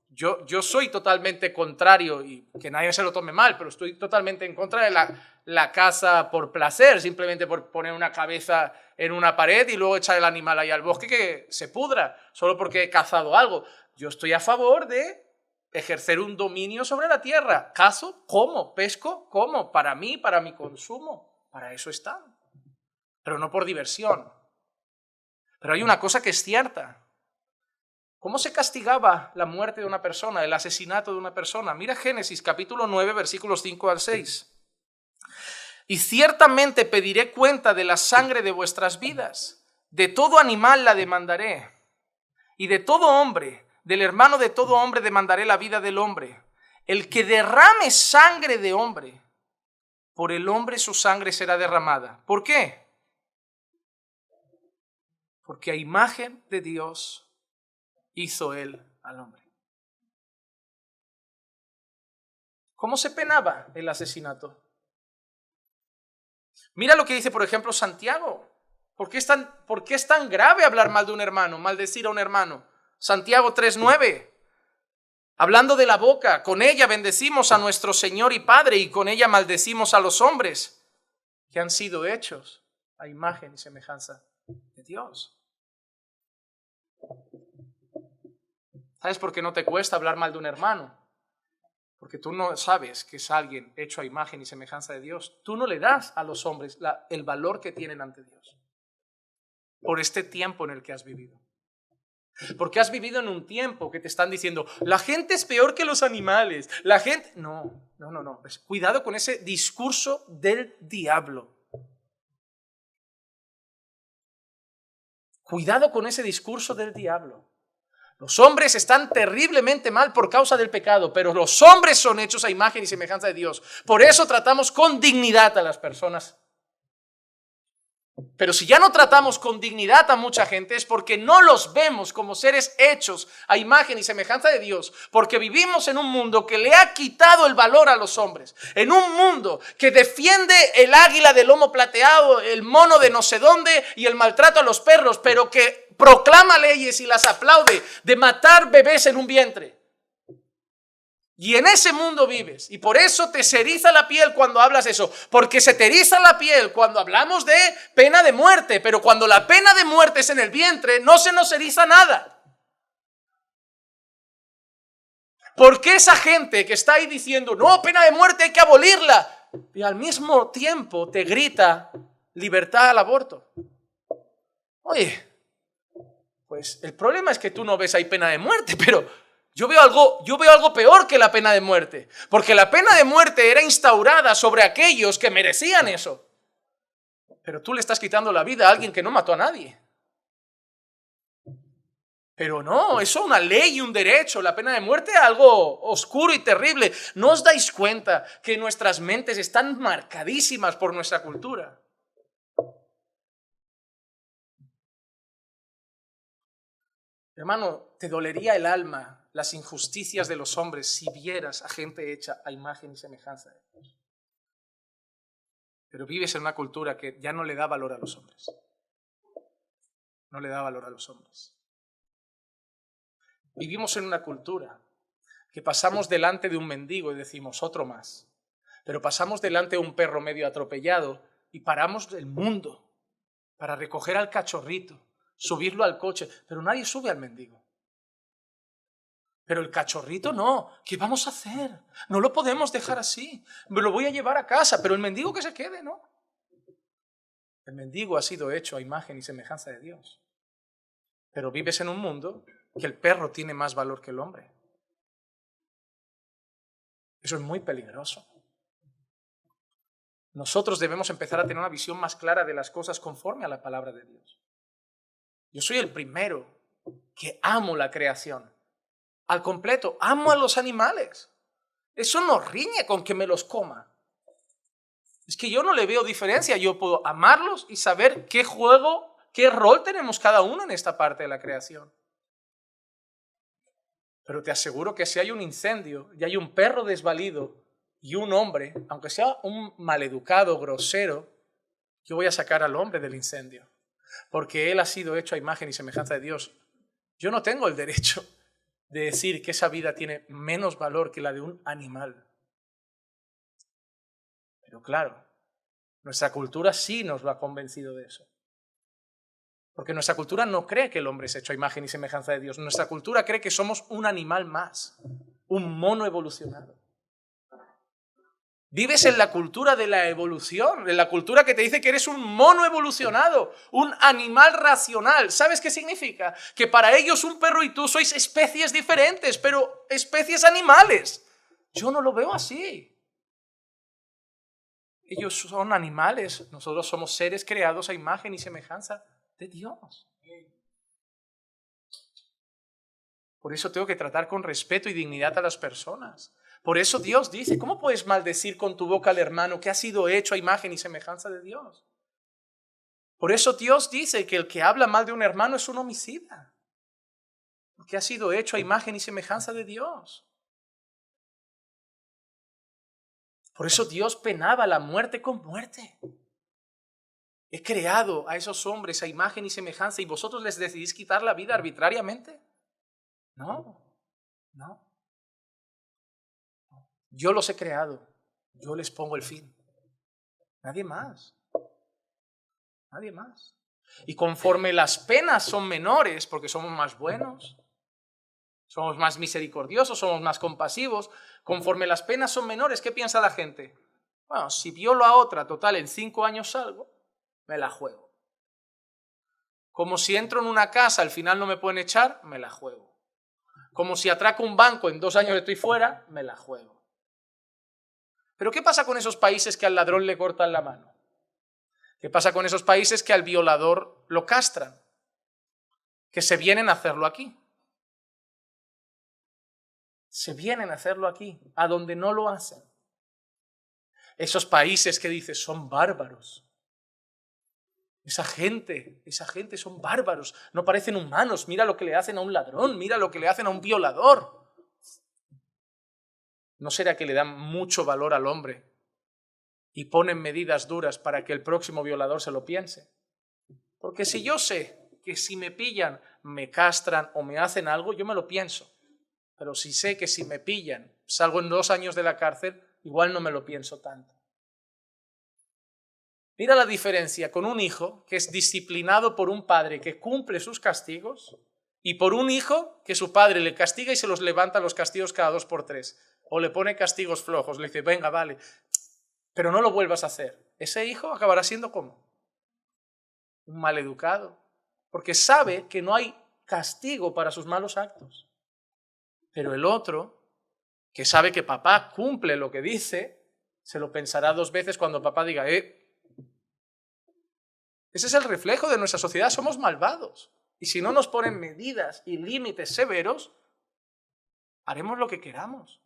yo soy totalmente contrario, y que nadie se lo tome mal, pero estoy totalmente en contra de la caza por placer, simplemente por poner una cabeza en una pared y luego echar el animal ahí al bosque que se pudra, solo porque he cazado algo. Yo estoy a favor de ejercer un dominio sobre la tierra. Cazo, como, pesco, como, para mí, para mi consumo. Para eso están, pero no por diversión. Pero hay una cosa que es cierta. ¿Cómo se castigaba la muerte de una persona, el asesinato de una persona? Mira Génesis capítulo 9, versículos 5 al 6. Y ciertamente pediré cuenta de la sangre de vuestras vidas. De todo animal la demandaré. Y de todo hombre, del hermano de todo hombre demandaré la vida del hombre. El que derrame sangre de hombre, por el hombre su sangre será derramada. ¿Por qué? Porque a imagen de Dios hizo él al hombre. ¿Cómo se penaba el asesinato? Mira lo que dice, por ejemplo, Santiago. ¿Por qué es tan grave hablar mal de un hermano, maldecir a un hermano? Santiago 3:9. Hablando de la boca, con ella bendecimos a nuestro Señor y Padre y con ella maldecimos a los hombres que han sido hechos a imagen y semejanza de Dios. ¿Sabes por qué no te cuesta hablar mal de un hermano? Porque tú no sabes que es alguien hecho a imagen y semejanza de Dios. Tú no le das a los hombres el valor que tienen ante Dios por este tiempo en el que has vivido. Porque has vivido en un tiempo que te están diciendo, la gente es peor que los animales, la gente... No. Cuidado con ese discurso del diablo. Cuidado con ese discurso del diablo. Los hombres están terriblemente mal por causa del pecado, pero los hombres son hechos a imagen y semejanza de Dios. Por eso tratamos con dignidad a las personas. Pero si ya no tratamos con dignidad a mucha gente es porque no los vemos como seres hechos a imagen y semejanza de Dios, porque vivimos en un mundo que le ha quitado el valor a los hombres, en un mundo que defiende el águila de lomo plateado, el mono de no sé dónde y el maltrato a los perros, pero que proclama leyes y las aplaude de matar bebés en un vientre. Y en ese mundo vives, y por eso te se eriza la piel cuando hablas eso, porque se te eriza la piel cuando hablamos de pena de muerte, pero cuando la pena de muerte es en el vientre, no se nos eriza nada. ¿Por qué esa gente que está ahí diciendo, no, pena de muerte, hay que abolirla? Y al mismo tiempo te grita libertad al aborto. Oye, pues el problema es que tú no ves ahí pena de muerte, pero... Yo veo algo peor que la pena de muerte, porque la pena de muerte era instaurada sobre aquellos que merecían eso. Pero tú le estás quitando la vida a alguien que no mató a nadie. Pero no, eso es una ley y un derecho. La pena de muerte es algo oscuro y terrible. ¿No os dais cuenta que nuestras mentes están marcadísimas por nuestra cultura? Hermano, te dolería el alma las injusticias de los hombres si vieras a gente hecha a imagen y semejanza de Dios. Pero vives en una cultura que ya no le da valor a los hombres. No le da valor a los hombres. Vivimos en una cultura que pasamos delante de un mendigo y decimos otro más. Pero pasamos delante de un perro medio atropellado y paramos el mundo para recoger al cachorrito, subirlo al coche, pero nadie sube al mendigo. Pero el cachorrito no. ¿Qué vamos a hacer? No lo podemos dejar así. Me lo voy a llevar a casa, pero el mendigo que se quede, ¿no? El mendigo ha sido hecho a imagen y semejanza de Dios. Pero vives en un mundo que el perro tiene más valor que el hombre. Eso es muy peligroso. Nosotros debemos empezar a tener una visión más clara de las cosas conforme a la palabra de Dios. Yo soy el primero que amo la creación. Al completo, amo a los animales. Eso no riñe con que me los coma. Es que yo no le veo diferencia. Yo puedo amarlos y saber qué juego, qué rol tenemos cada uno en esta parte de la creación. Pero te aseguro que si hay un incendio y hay un perro desvalido y un hombre, aunque sea un maleducado, grosero, yo voy a sacar al hombre del incendio. Porque él ha sido hecho a imagen y semejanza de Dios. Yo no tengo el derecho de decir que esa vida tiene menos valor que la de un animal. Pero claro, nuestra cultura sí nos lo ha convencido de eso. Porque nuestra cultura no cree que el hombre es hecho a imagen y semejanza de Dios. Nuestra cultura cree que somos un animal más, un mono evolucionado. Vives en la cultura de la evolución, en la cultura que te dice que eres un mono evolucionado, un animal racional. ¿Sabes qué significa? Que para ellos un perro y tú sois especies diferentes, pero especies animales. Yo no lo veo así. Ellos son animales, nosotros somos seres creados a imagen y semejanza de Dios. Por eso tengo que tratar con respeto y dignidad a las personas. Por eso Dios dice, ¿cómo puedes maldecir con tu boca al hermano que ha sido hecho a imagen y semejanza de Dios? Por eso Dios dice que el que habla mal de un hermano es un homicida, porque ha sido hecho a imagen y semejanza de Dios. Por eso Dios penaba la muerte con muerte. He creado a esos hombres a imagen y semejanza y vosotros les decidís quitar la vida arbitrariamente. No. Yo los he creado, yo les pongo el fin. Nadie más. Y conforme las penas son menores, porque somos más buenos, somos más misericordiosos, somos más compasivos, conforme las penas son menores, ¿qué piensa la gente? Bueno, si violo a otra, total, en 5 años salgo, me la juego. Como si entro en una casa, al final no me pueden echar, me la juego. Como si atraco un banco, en 2 años estoy fuera, me la juego. Pero ¿qué pasa con esos países que al ladrón le cortan la mano? ¿Qué pasa con esos países que al violador lo castran? Que se vienen a hacerlo aquí. Se vienen a hacerlo aquí, a donde no lo hacen. Esos países que dices son bárbaros. Esa gente son bárbaros, no parecen humanos. Mira lo que le hacen a un ladrón, mira lo que le hacen a un violador. ¿No será que le dan mucho valor al hombre y ponen medidas duras para que el próximo violador se lo piense? Porque si yo sé que si me pillan, me castran o me hacen algo, yo me lo pienso. Pero si sé que si me pillan, salgo en 2 años de la cárcel, igual no me lo pienso tanto. Mira la diferencia con un hijo que es disciplinado por un padre que cumple sus castigos y por un hijo que su padre le castiga y se los levanta los castigos cada 2 por 3. O le pone castigos flojos, le dice, venga, vale, pero no lo vuelvas a hacer. Ese hijo acabará siendo ¿cómo? Un maleducado, porque sabe que no hay castigo para sus malos actos. Pero el otro, que sabe que papá cumple lo que dice, se lo pensará 2 veces cuando papá diga, Ese es el reflejo de nuestra sociedad, somos malvados. Y si no nos ponen medidas y límites severos, haremos lo que queramos.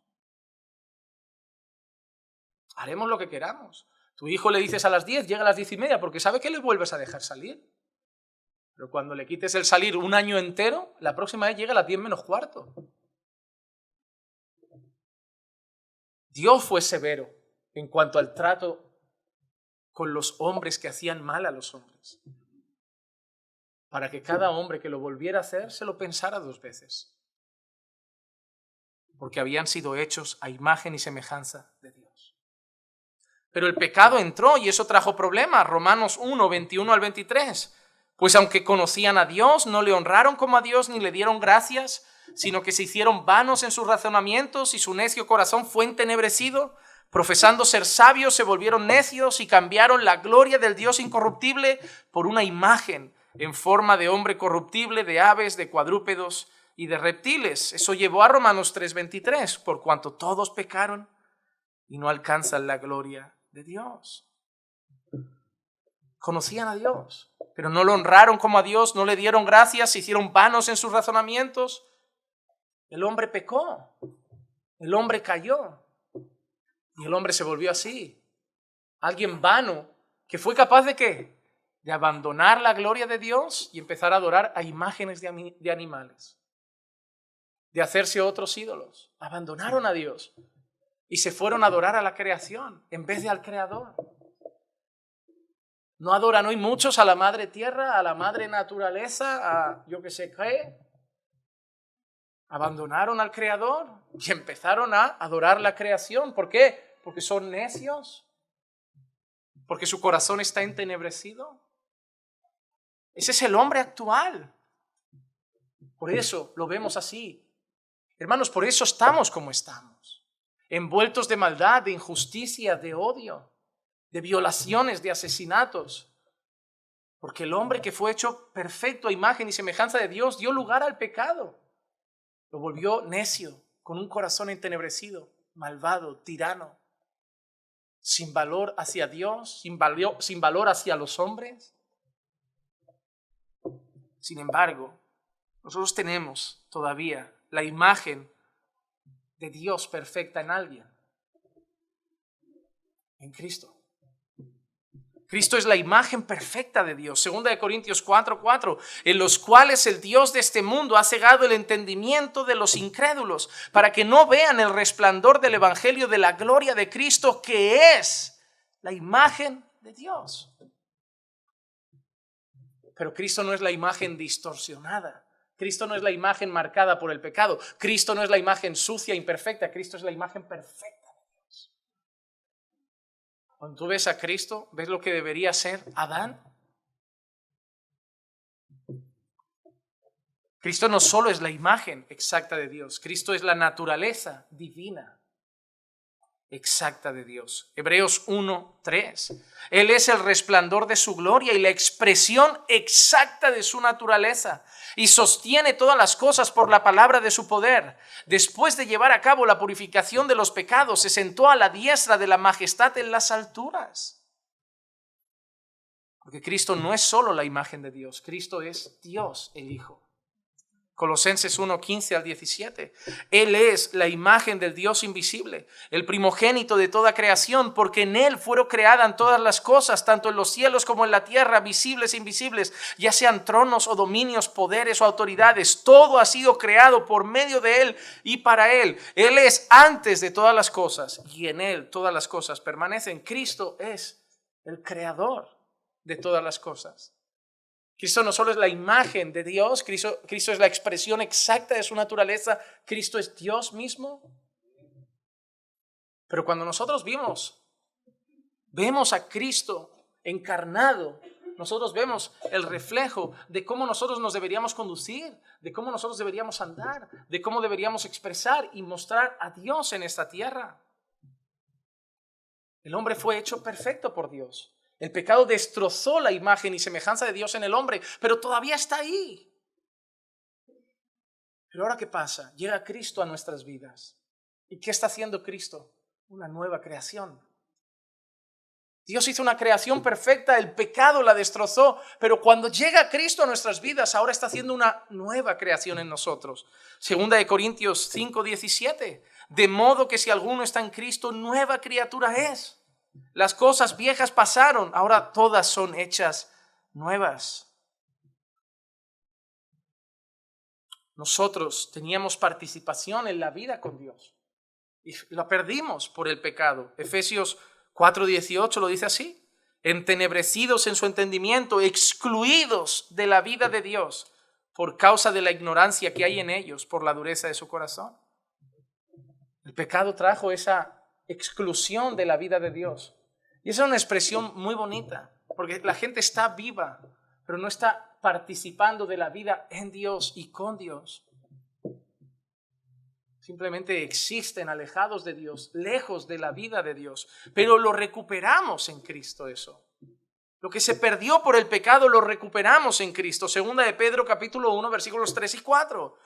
Haremos lo que queramos. Tu hijo le dices a las 10, llega a las 10:30 porque sabe que le vuelves a dejar salir. Pero cuando le quites el salir 1 año entero, la próxima vez llega a las 10 menos cuarto. Dios fue severo en cuanto al trato con los hombres que hacían mal a los hombres, para que cada hombre que lo volviera a hacer se lo pensara 2 veces, porque habían sido hechos a imagen y semejanza de Dios. Pero el pecado entró y eso trajo problemas. Romanos 1, 21 al 23. Pues aunque conocían a Dios, no le honraron como a Dios ni le dieron gracias, sino que se hicieron vanos en sus razonamientos y su necio corazón fue entenebrecido. Profesando ser sabios, se volvieron necios y cambiaron la gloria del Dios incorruptible por una imagen en forma de hombre corruptible, de aves, de cuadrúpedos y de reptiles. Eso llevó a Romanos 3:23, por cuanto todos pecaron y no alcanzan la gloria de Dios. Conocían a Dios, pero no lo honraron como a Dios, no le dieron gracias, se hicieron vanos en sus razonamientos. El hombre pecó, el hombre cayó y el hombre se volvió así. Alguien vano que fue capaz de ¿qué? De abandonar la gloria de Dios y empezar a adorar a imágenes de animales, de hacerse otros ídolos. Abandonaron a Dios y se fueron a adorar a la creación en vez de al Creador. No adoran hoy muchos a la madre tierra, a la madre naturaleza, a yo que sé qué. Abandonaron al Creador y empezaron a adorar la creación. ¿Por qué? Porque son necios. Porque su corazón está entenebrecido. Ese es el hombre actual. Por eso lo vemos así. Hermanos, por eso estamos como estamos. Envueltos de maldad, de injusticia, de odio, de violaciones, de asesinatos. Porque el hombre que fue hecho perfecto a imagen y semejanza de Dios dio lugar al pecado. Lo volvió necio, con un corazón entenebrecido, malvado, tirano, sin valor hacia Dios, sin valor hacia los hombres. Sin embargo, nosotros tenemos todavía la imagen de Dios perfecta en alguien, en Cristo. Cristo es la imagen perfecta de Dios. 2 Corintios 4:4, en los cuales el Dios de este mundo ha cegado el entendimiento de los incrédulos, para que no vean el resplandor del evangelio de la gloria de Cristo, que es la imagen de Dios. Pero Cristo no es la imagen distorsionada. Cristo no es la imagen marcada por el pecado. Cristo no es la imagen sucia, imperfecta. Cristo es la imagen perfecta. Cuando tú ves a Cristo, ¿ves lo que debería ser Adán? Cristo no solo es la imagen exacta de Dios, Cristo es la naturaleza divina exacta de Dios. Hebreos 1:3. Él es el resplandor de su gloria y la expresión exacta de su naturaleza, y sostiene todas las cosas por la palabra de su poder. Después de llevar a cabo la purificación de los pecados, se sentó a la diestra de la majestad en las alturas. Porque Cristo no es solo la imagen de Dios, Cristo es Dios el Hijo. Colosenses 1:15 al 17. Él es la imagen del Dios invisible, el primogénito de toda creación, porque en Él fueron creadas todas las cosas, tanto en los cielos como en la tierra, visibles e invisibles, ya sean tronos o dominios, poderes o autoridades. Todo ha sido creado por medio de Él y para Él. Él es antes de todas las cosas y en Él todas las cosas permanecen. Cristo es el creador de todas las cosas. Cristo no solo es la imagen de Dios, Cristo es la expresión exacta de su naturaleza, Cristo es Dios mismo. Pero cuando nosotros vemos a Cristo encarnado, nosotros vemos el reflejo de cómo nosotros nos deberíamos conducir, de cómo nosotros deberíamos andar, de cómo deberíamos expresar y mostrar a Dios en esta tierra. El hombre fue hecho perfecto por Dios. El pecado destrozó la imagen y semejanza de Dios en el hombre, pero todavía está ahí. Pero ahora, ¿qué pasa? Llega Cristo a nuestras vidas. ¿Y qué está haciendo Cristo? Una nueva creación. Dios hizo una creación perfecta, el pecado la destrozó, pero cuando llega Cristo a nuestras vidas, ahora está haciendo una nueva creación en nosotros. 2 Corintios 5:17, de modo que si alguno está en Cristo, nueva criatura es. Las cosas viejas pasaron, ahora todas son hechas nuevas. Nosotros teníamos participación en la vida con Dios y la perdimos por el pecado. Efesios 4:18 lo dice así: entenebrecidos en su entendimiento, excluidos de la vida de Dios por causa de la ignorancia que hay en ellos, por la dureza de su corazón. El pecado trajo esa exclusión de la vida de Dios. Y esa es una expresión muy bonita, porque la gente está viva, pero no está participando de la vida en Dios y con Dios. Simplemente existen alejados de Dios, lejos de la vida de Dios, pero lo recuperamos en Cristo eso. Lo que se perdió por el pecado lo recuperamos en Cristo. 2 de Pedro capítulo 1 versículos 3 y 4.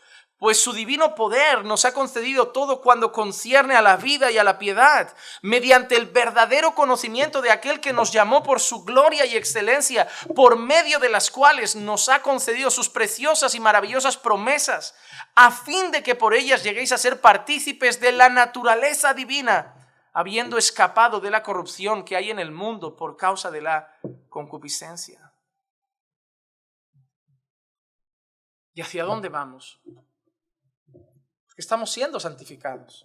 Pues su divino poder nos ha concedido todo cuando concierne a la vida y a la piedad, mediante el verdadero conocimiento de aquel que nos llamó por su gloria y excelencia, por medio de las cuales nos ha concedido sus preciosas y maravillosas promesas, a fin de que por ellas lleguéis a ser partícipes de la naturaleza divina, habiendo escapado de la corrupción que hay en el mundo por causa de la concupiscencia. ¿Y hacia dónde vamos? Porque estamos siendo santificados.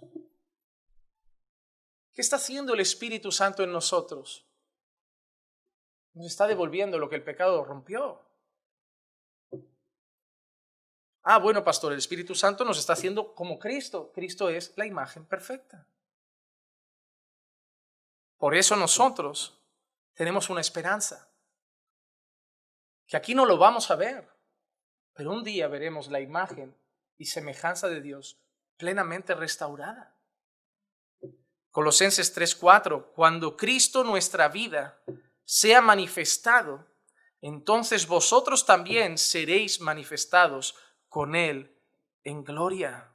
¿Qué está haciendo el Espíritu Santo en nosotros? Nos está devolviendo lo que el pecado rompió. Bueno, pastor, el Espíritu Santo nos está haciendo como Cristo. Cristo es la imagen perfecta. Por eso nosotros tenemos una esperanza, que aquí no lo vamos a ver, pero un día veremos la imagen y semejanza de Dios plenamente restaurada. Colosenses 3:4, cuando Cristo nuestra vida sea manifestado, entonces vosotros también seréis manifestados con Él en gloria.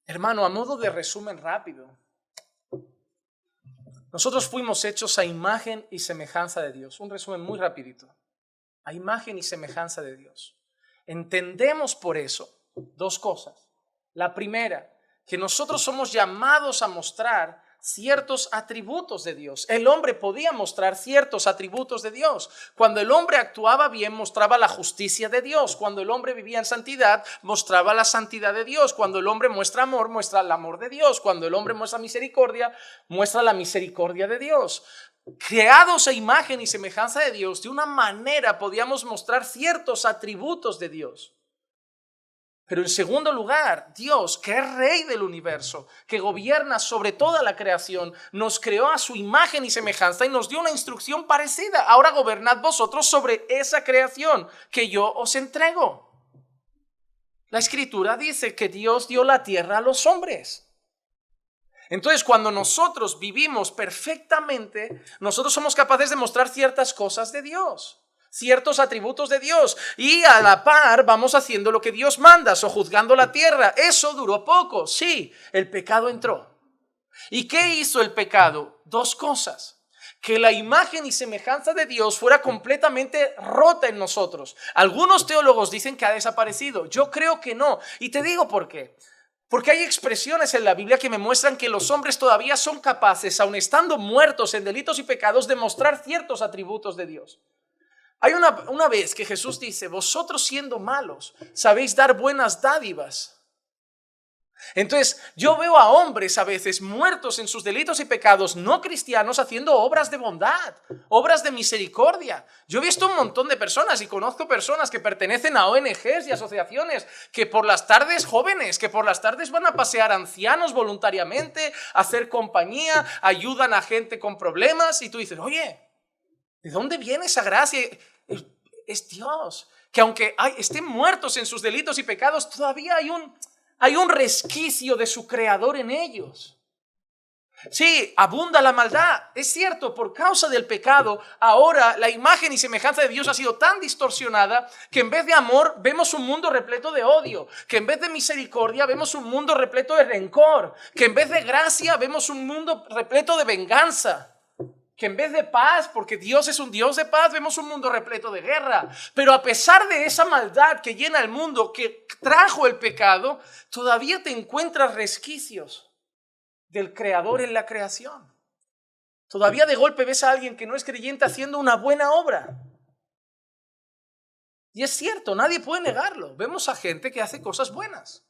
Hermano, a modo de resumen rápido, nosotros fuimos hechos a imagen y semejanza de Dios. Un resumen muy rapidito. A imagen y semejanza de Dios. Entendemos por eso dos cosas. La primera, que nosotros somos llamados a mostrar ciertos atributos de Dios. El hombre podía mostrar ciertos atributos de Dios. Cuando el hombre actuaba bien, mostraba la justicia de Dios. Cuando el hombre vivía en santidad, mostraba la santidad de Dios. Cuando el hombre muestra amor, muestra el amor de Dios. Cuando el hombre muestra misericordia, muestra la misericordia de Dios. Creados a imagen y semejanza de Dios, de una manera podíamos mostrar ciertos atributos de Dios. Pero en segundo lugar, Dios, que es Rey del universo, que gobierna sobre toda la creación, nos creó a su imagen y semejanza y nos dio una instrucción parecida. Ahora gobernad vosotros sobre esa creación que yo os entrego. La Escritura dice que Dios dio la tierra a los hombres. Entonces, cuando nosotros vivimos perfectamente, nosotros somos capaces de mostrar ciertas cosas de Dios, ciertos atributos de Dios, y a la par vamos haciendo lo que Dios manda, sojuzgando la tierra. Eso duró poco, sí, el pecado entró. ¿Y qué hizo el pecado? Dos cosas: que la imagen y semejanza de Dios fuera completamente rota en nosotros. Algunos teólogos dicen que ha desaparecido. Yo creo que no, y te digo por qué. Porque hay expresiones en la Biblia que me muestran que los hombres todavía son capaces, aun estando muertos en delitos y pecados, de mostrar ciertos atributos de Dios. Hay una vez que Jesús dice: vosotros siendo malos, sabéis dar buenas dádivas. Entonces yo veo a hombres a veces muertos en sus delitos y pecados, no cristianos, haciendo obras de bondad, obras de misericordia. Yo he visto un montón de personas y conozco personas que pertenecen a ONGs y asociaciones que por las tardes, jóvenes, que por las tardes van a pasear ancianos voluntariamente, a hacer compañía, ayudan a gente con problemas, y tú dices: oye, ¿de dónde viene esa gracia? Es Dios, que aunque estén muertos en sus delitos y pecados, todavía hay un resquicio de su creador en ellos. Sí, abunda la maldad, es cierto, por causa del pecado. Ahora la imagen y semejanza de Dios ha sido tan distorsionada que en vez de amor vemos un mundo repleto de odio, que en vez de misericordia vemos un mundo repleto de rencor, que en vez de gracia vemos un mundo repleto de venganza, que en vez de paz, porque Dios es un Dios de paz, vemos un mundo repleto de guerra. Pero a pesar de esa maldad que llena el mundo, que trajo el pecado, todavía te encuentras resquicios del Creador en la creación. Todavía de golpe ves a alguien que no es creyente haciendo una buena obra. Y es cierto, nadie puede negarlo. Vemos a gente que hace cosas buenas,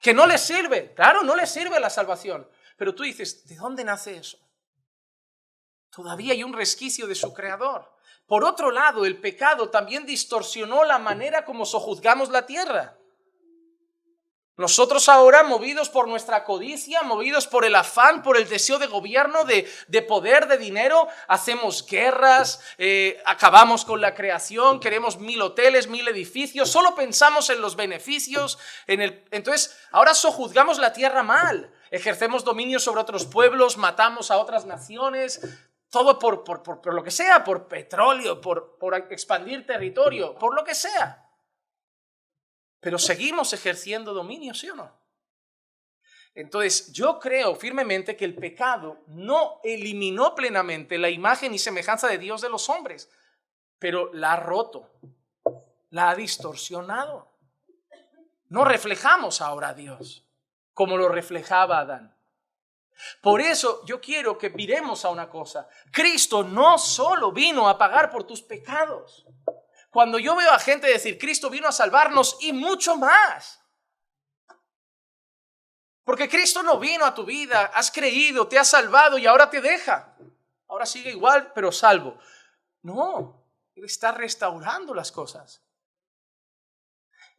que no les sirve. Claro, no les sirve la salvación. Pero tú dices: ¿de dónde nace eso? Todavía hay un resquicio de su creador. Por otro lado, el pecado también distorsionó la manera como sojuzgamos la tierra. Nosotros ahora, movidos por nuestra codicia, movidos por el afán, por el deseo de gobierno, de poder, de dinero, hacemos guerras, acabamos con la creación, queremos 1000 hoteles, 1000 edificios, solo pensamos en los beneficios. Entonces, ahora sojuzgamos la tierra mal, ejercemos dominio sobre otros pueblos, matamos a otras naciones. Todo por lo que sea, por petróleo, por expandir territorio, por lo que sea. pero seguimos ejerciendo dominio, ¿sí o no? Entonces, yo creo firmemente que el pecado no eliminó plenamente la imagen y semejanza de Dios de los hombres, pero la ha roto, la ha distorsionado. No reflejamos ahora a Dios como lo reflejaba Adán. Por eso yo quiero que miremos a una cosa. Cristo no solo vino a pagar por tus pecados. Cuando yo veo a gente decir, Cristo vino a salvarnos y mucho más. Porque Cristo no vino a tu vida, has creído, te ha salvado y ahora te deja. Ahora sigue igual, pero salvo. No, Él está restaurando las cosas.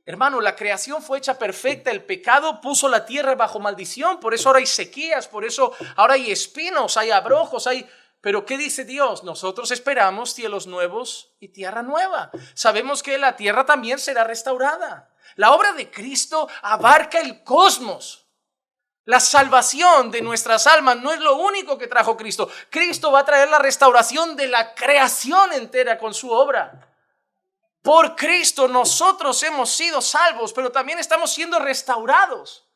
Hermano, la creación fue hecha perfecta, el pecado puso la tierra bajo maldición, por eso ahora hay sequías, por eso ahora hay espinos, hay abrojos, Pero ¿qué dice Dios? Nosotros esperamos cielos nuevos y tierra nueva. Sabemos que la tierra también será restaurada. La obra de Cristo abarca el cosmos. La salvación de nuestras almas no es lo único que trajo Cristo. Cristo va a traer la restauración de la creación entera con su obra. Por Cristo nosotros hemos sido salvos, pero también estamos siendo restaurados.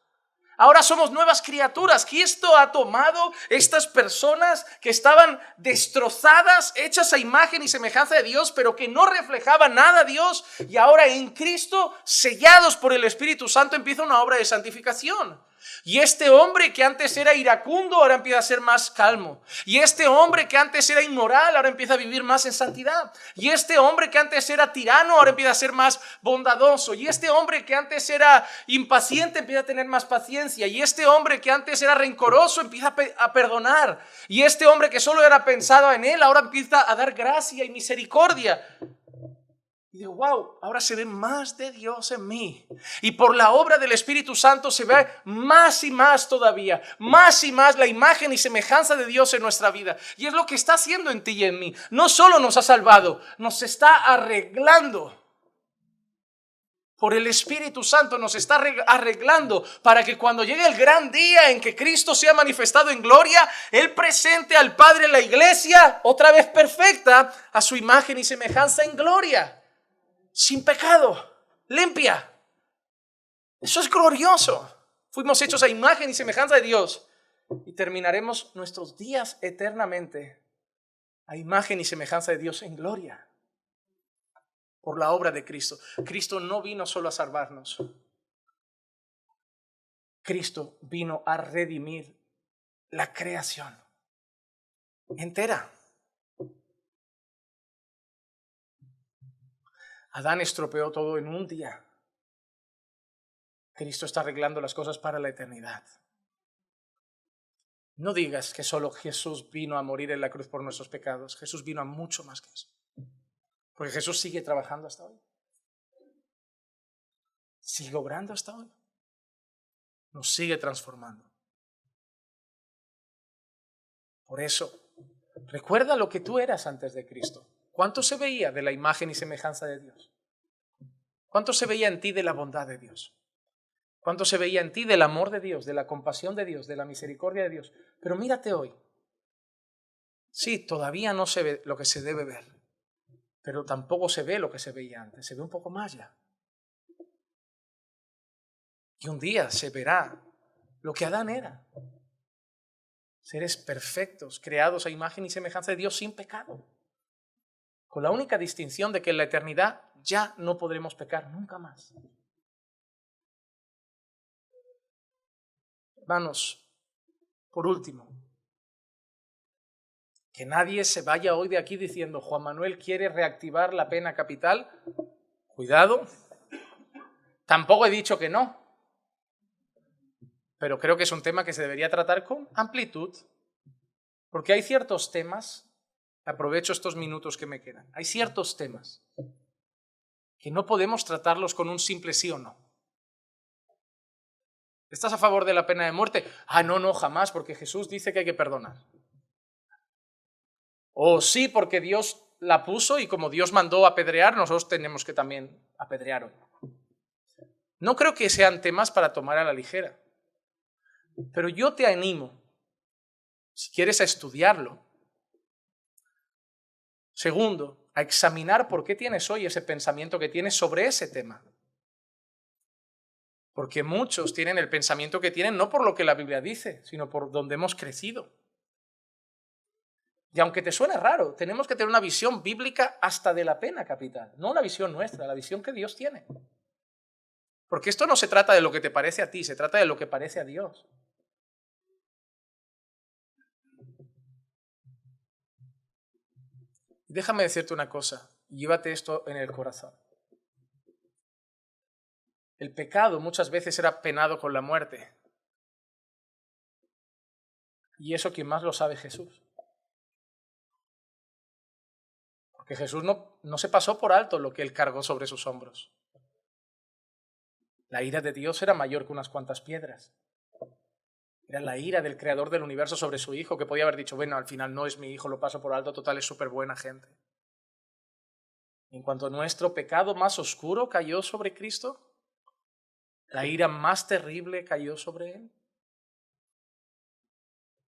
Ahora somos nuevas criaturas. Cristo ha tomado estas personas que estaban destrozadas, hechas a imagen y semejanza de Dios, pero que no reflejaban nada a Dios. Y ahora en Cristo, sellados por el Espíritu Santo, empieza una obra de santificación. Y este hombre que antes era iracundo, ahora empieza a ser más calmo. Y este hombre que antes era inmoral, ahora empieza a vivir más en santidad. Y este hombre que antes era tirano, ahora empieza a ser más bondadoso. Y este hombre que antes era impaciente, empieza a tener más paciencia. Y este hombre que antes era rencoroso, empieza a perdonar. Y este hombre que solo era pensado en él, ahora empieza a dar gracia y misericordia. Y digo, wow, ahora se ve más de Dios en mí. Y por la obra del Espíritu Santo se ve más y más todavía. Más y más la imagen y semejanza de Dios en nuestra vida. Y es lo que está haciendo en ti y en mí. No solo nos ha salvado, nos está arreglando. Por el Espíritu Santo nos está arreglando para que cuando llegue el gran día en que Cristo sea manifestado en gloria, Él presente al Padre la iglesia, otra vez perfecta, a su imagen y semejanza en gloria. Sin pecado, limpia. Eso es glorioso. Fuimos hechos a imagen y semejanza de Dios y terminaremos nuestros días eternamente a imagen y semejanza de Dios en gloria por la obra de Cristo. Cristo no vino solo a salvarnos. Cristo vino a redimir la creación entera. Adán estropeó todo en un día. Cristo está arreglando las cosas para la eternidad. No digas que solo Jesús vino a morir en la cruz por nuestros pecados. Jesús vino a mucho más que eso. Porque Jesús sigue trabajando hasta hoy. Sigue obrando hasta hoy. Nos sigue transformando. Por eso, recuerda lo que tú eras antes de Cristo. ¿Cuánto se veía de la imagen y semejanza de Dios? ¿Cuánto se veía en ti de la bondad de Dios? ¿Cuánto se veía en ti del amor de Dios, de la compasión de Dios, de la misericordia de Dios? Pero mírate hoy. Sí, todavía no se ve lo que se debe ver, pero tampoco se ve lo que se veía antes. Se ve un poco más ya. Y un día se verá lo que Adán era. Seres perfectos, creados a imagen y semejanza de Dios sin pecado. Con la única distinción de que en la eternidad ya no podremos pecar nunca más. Hermanos, por último, que nadie se vaya hoy de aquí diciendo Juan Manuel quiere reactivar la pena capital. Cuidado, tampoco he dicho que no, pero creo que es un tema que se debería tratar con amplitud, porque hay ciertos temas. Aprovecho estos minutos que me quedan. Hay ciertos temas que no podemos tratarlos con un simple sí o no. ¿Estás a favor de la pena de muerte? No, jamás, porque Jesús dice que hay que perdonar. O sí, porque Dios la puso y como Dios mandó apedrear, nosotros tenemos que también apedrear hoy. No creo que sean temas para tomar a la ligera. Pero yo te animo, si quieres, a estudiarlo. Segundo, a examinar por qué tienes hoy ese pensamiento que tienes sobre ese tema. Porque muchos tienen el pensamiento que tienen no por lo que la Biblia dice, sino por donde hemos crecido. Y aunque te suene raro, tenemos que tener una visión bíblica hasta de la pena capital, no una visión nuestra, la visión que Dios tiene. Porque esto no se trata de lo que te parece a ti, se trata de lo que parece a Dios. Déjame decirte una cosa, y llévate esto en el corazón. El pecado muchas veces era penado con la muerte. Y eso quien más lo sabe es Jesús. Porque Jesús no se pasó por alto lo que él cargó sobre sus hombros. La ira de Dios era mayor que unas cuantas piedras. Era la ira del creador del universo sobre su hijo, que podía haber dicho, bueno, al final no es mi hijo, lo paso por alto, total, es súper buena gente. En cuanto nuestro pecado más oscuro cayó sobre Cristo, la ira más terrible cayó sobre él.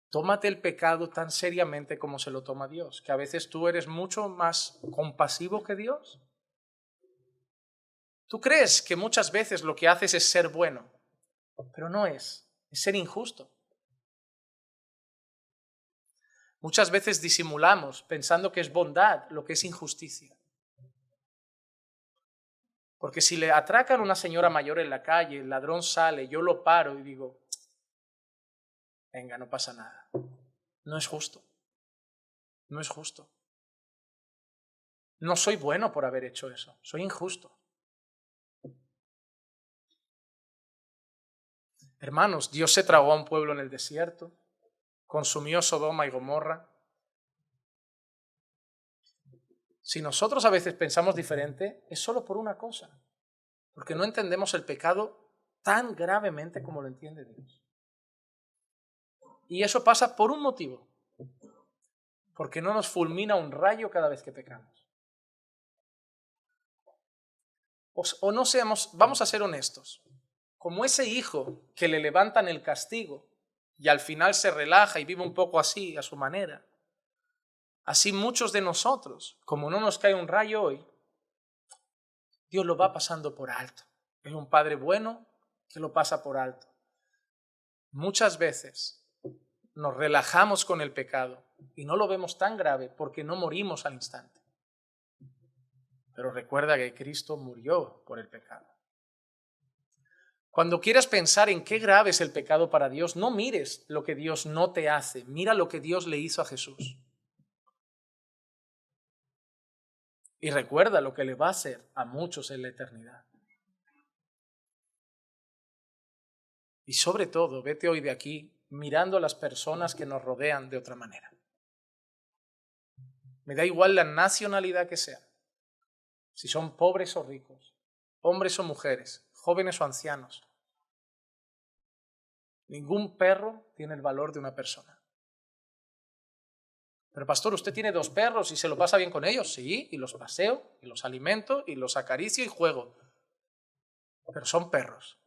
Tómate el pecado tan seriamente como se lo toma Dios, que a veces tú eres mucho más compasivo que Dios. Tú crees que muchas veces lo que haces es ser bueno, pero no es ser injusto. Muchas veces disimulamos pensando que es bondad lo que es injusticia. Porque si le atracan a una señora mayor en la calle, el ladrón sale, yo lo paro y digo, venga, no pasa nada. No es justo. No es justo. No soy bueno por haber hecho eso. Soy injusto. Hermanos, Dios se tragó a un pueblo en el desierto, consumió Sodoma y Gomorra. Si nosotros a veces pensamos diferente, es solo por una cosa, porque no entendemos el pecado tan gravemente como lo entiende Dios. Y eso pasa por un motivo, porque no nos fulmina un rayo cada vez que pecamos. O no seamos, vamos a ser honestos, como ese hijo que le levantan el castigo y al final se relaja y vive un poco así, a su manera. Así muchos de nosotros, como no nos cae un rayo hoy, Dios lo va pasando por alto. Es un Padre bueno que lo pasa por alto. Muchas veces nos relajamos con el pecado y no lo vemos tan grave porque no morimos al instante. Pero recuerda que Cristo murió por el pecado. Cuando quieras pensar en qué grave es el pecado para Dios, no mires lo que Dios no te hace, mira lo que Dios le hizo a Jesús. Y recuerda lo que le va a hacer a muchos en la eternidad. Y sobre todo, vete hoy de aquí mirando a las personas que nos rodean de otra manera. Me da igual la nacionalidad que sea, si son pobres o ricos, hombres o mujeres, jóvenes o ancianos. Ningún perro tiene el valor de una persona. Pero pastor, usted tiene 2 perros y se lo pasa bien con ellos. Sí, y los paseo, y los alimento, y los acaricio y juego. Pero son perros.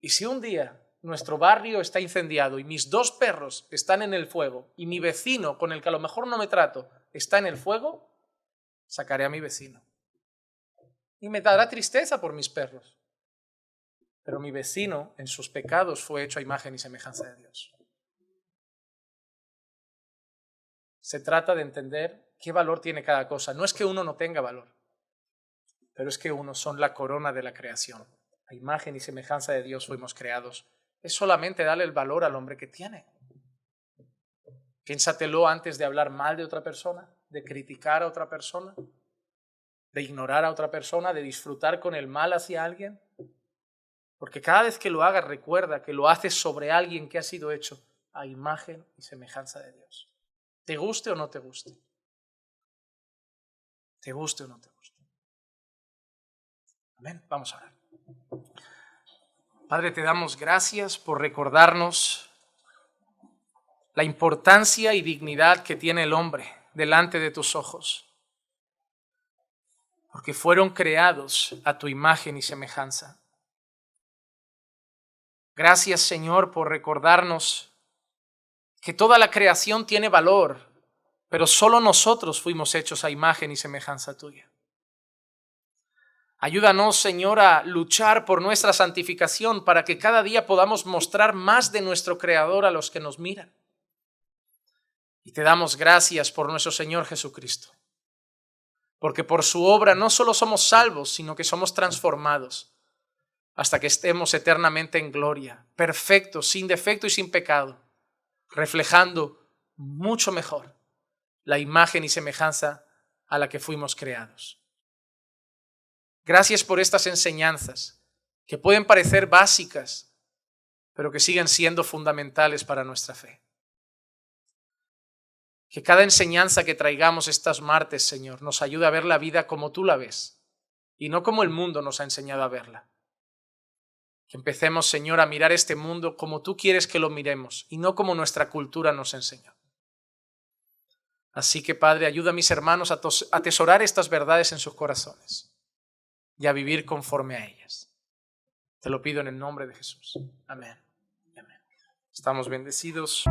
Y si un día nuestro barrio está incendiado y mis 2 perros están en el fuego y mi vecino, con el que a lo mejor no me trato, está en el fuego, sacaré a mi vecino. Y me dará tristeza por mis perros. Pero mi vecino en sus pecados fue hecho a imagen y semejanza de Dios. Se trata de entender qué valor tiene cada cosa. No es que uno no tenga valor, pero es que uno son la corona de la creación. A imagen y semejanza de Dios fuimos creados. Es solamente darle el valor al hombre que tiene. Piénsatelo antes de hablar mal de otra persona, de criticar a otra persona, de ignorar a otra persona, de disfrutar con el mal hacia alguien. Porque cada vez que lo hagas, recuerda que lo haces sobre alguien que ha sido hecho a imagen y semejanza de Dios. Te guste o no te guste. Te guste o no te guste. Amén. Vamos a orar. Padre, te damos gracias por recordarnos la importancia y dignidad que tiene el hombre delante de tus ojos. Porque fueron creados a tu imagen y semejanza. Gracias, Señor, por recordarnos que toda la creación tiene valor, pero solo nosotros fuimos hechos a imagen y semejanza tuya. Ayúdanos, Señor, a luchar por nuestra santificación para que cada día podamos mostrar más de nuestro Creador a los que nos miran. Y te damos gracias por nuestro Señor Jesucristo, porque por su obra no solo somos salvos, sino que somos transformados hasta que estemos eternamente en gloria, perfectos, sin defecto y sin pecado, reflejando mucho mejor la imagen y semejanza a la que fuimos creados. Gracias por estas enseñanzas que pueden parecer básicas, pero que siguen siendo fundamentales para nuestra fe. Que cada enseñanza que traigamos estos martes, Señor, nos ayude a ver la vida como tú la ves y no como el mundo nos ha enseñado a verla. Que empecemos, Señor, a mirar este mundo como tú quieres que lo miremos y no como nuestra cultura nos enseñó. Así que, Padre, ayuda a mis hermanos a atesorar estas verdades en sus corazones y a vivir conforme a ellas. Te lo pido en el nombre de Jesús. Amén. Amén. Estamos bendecidos.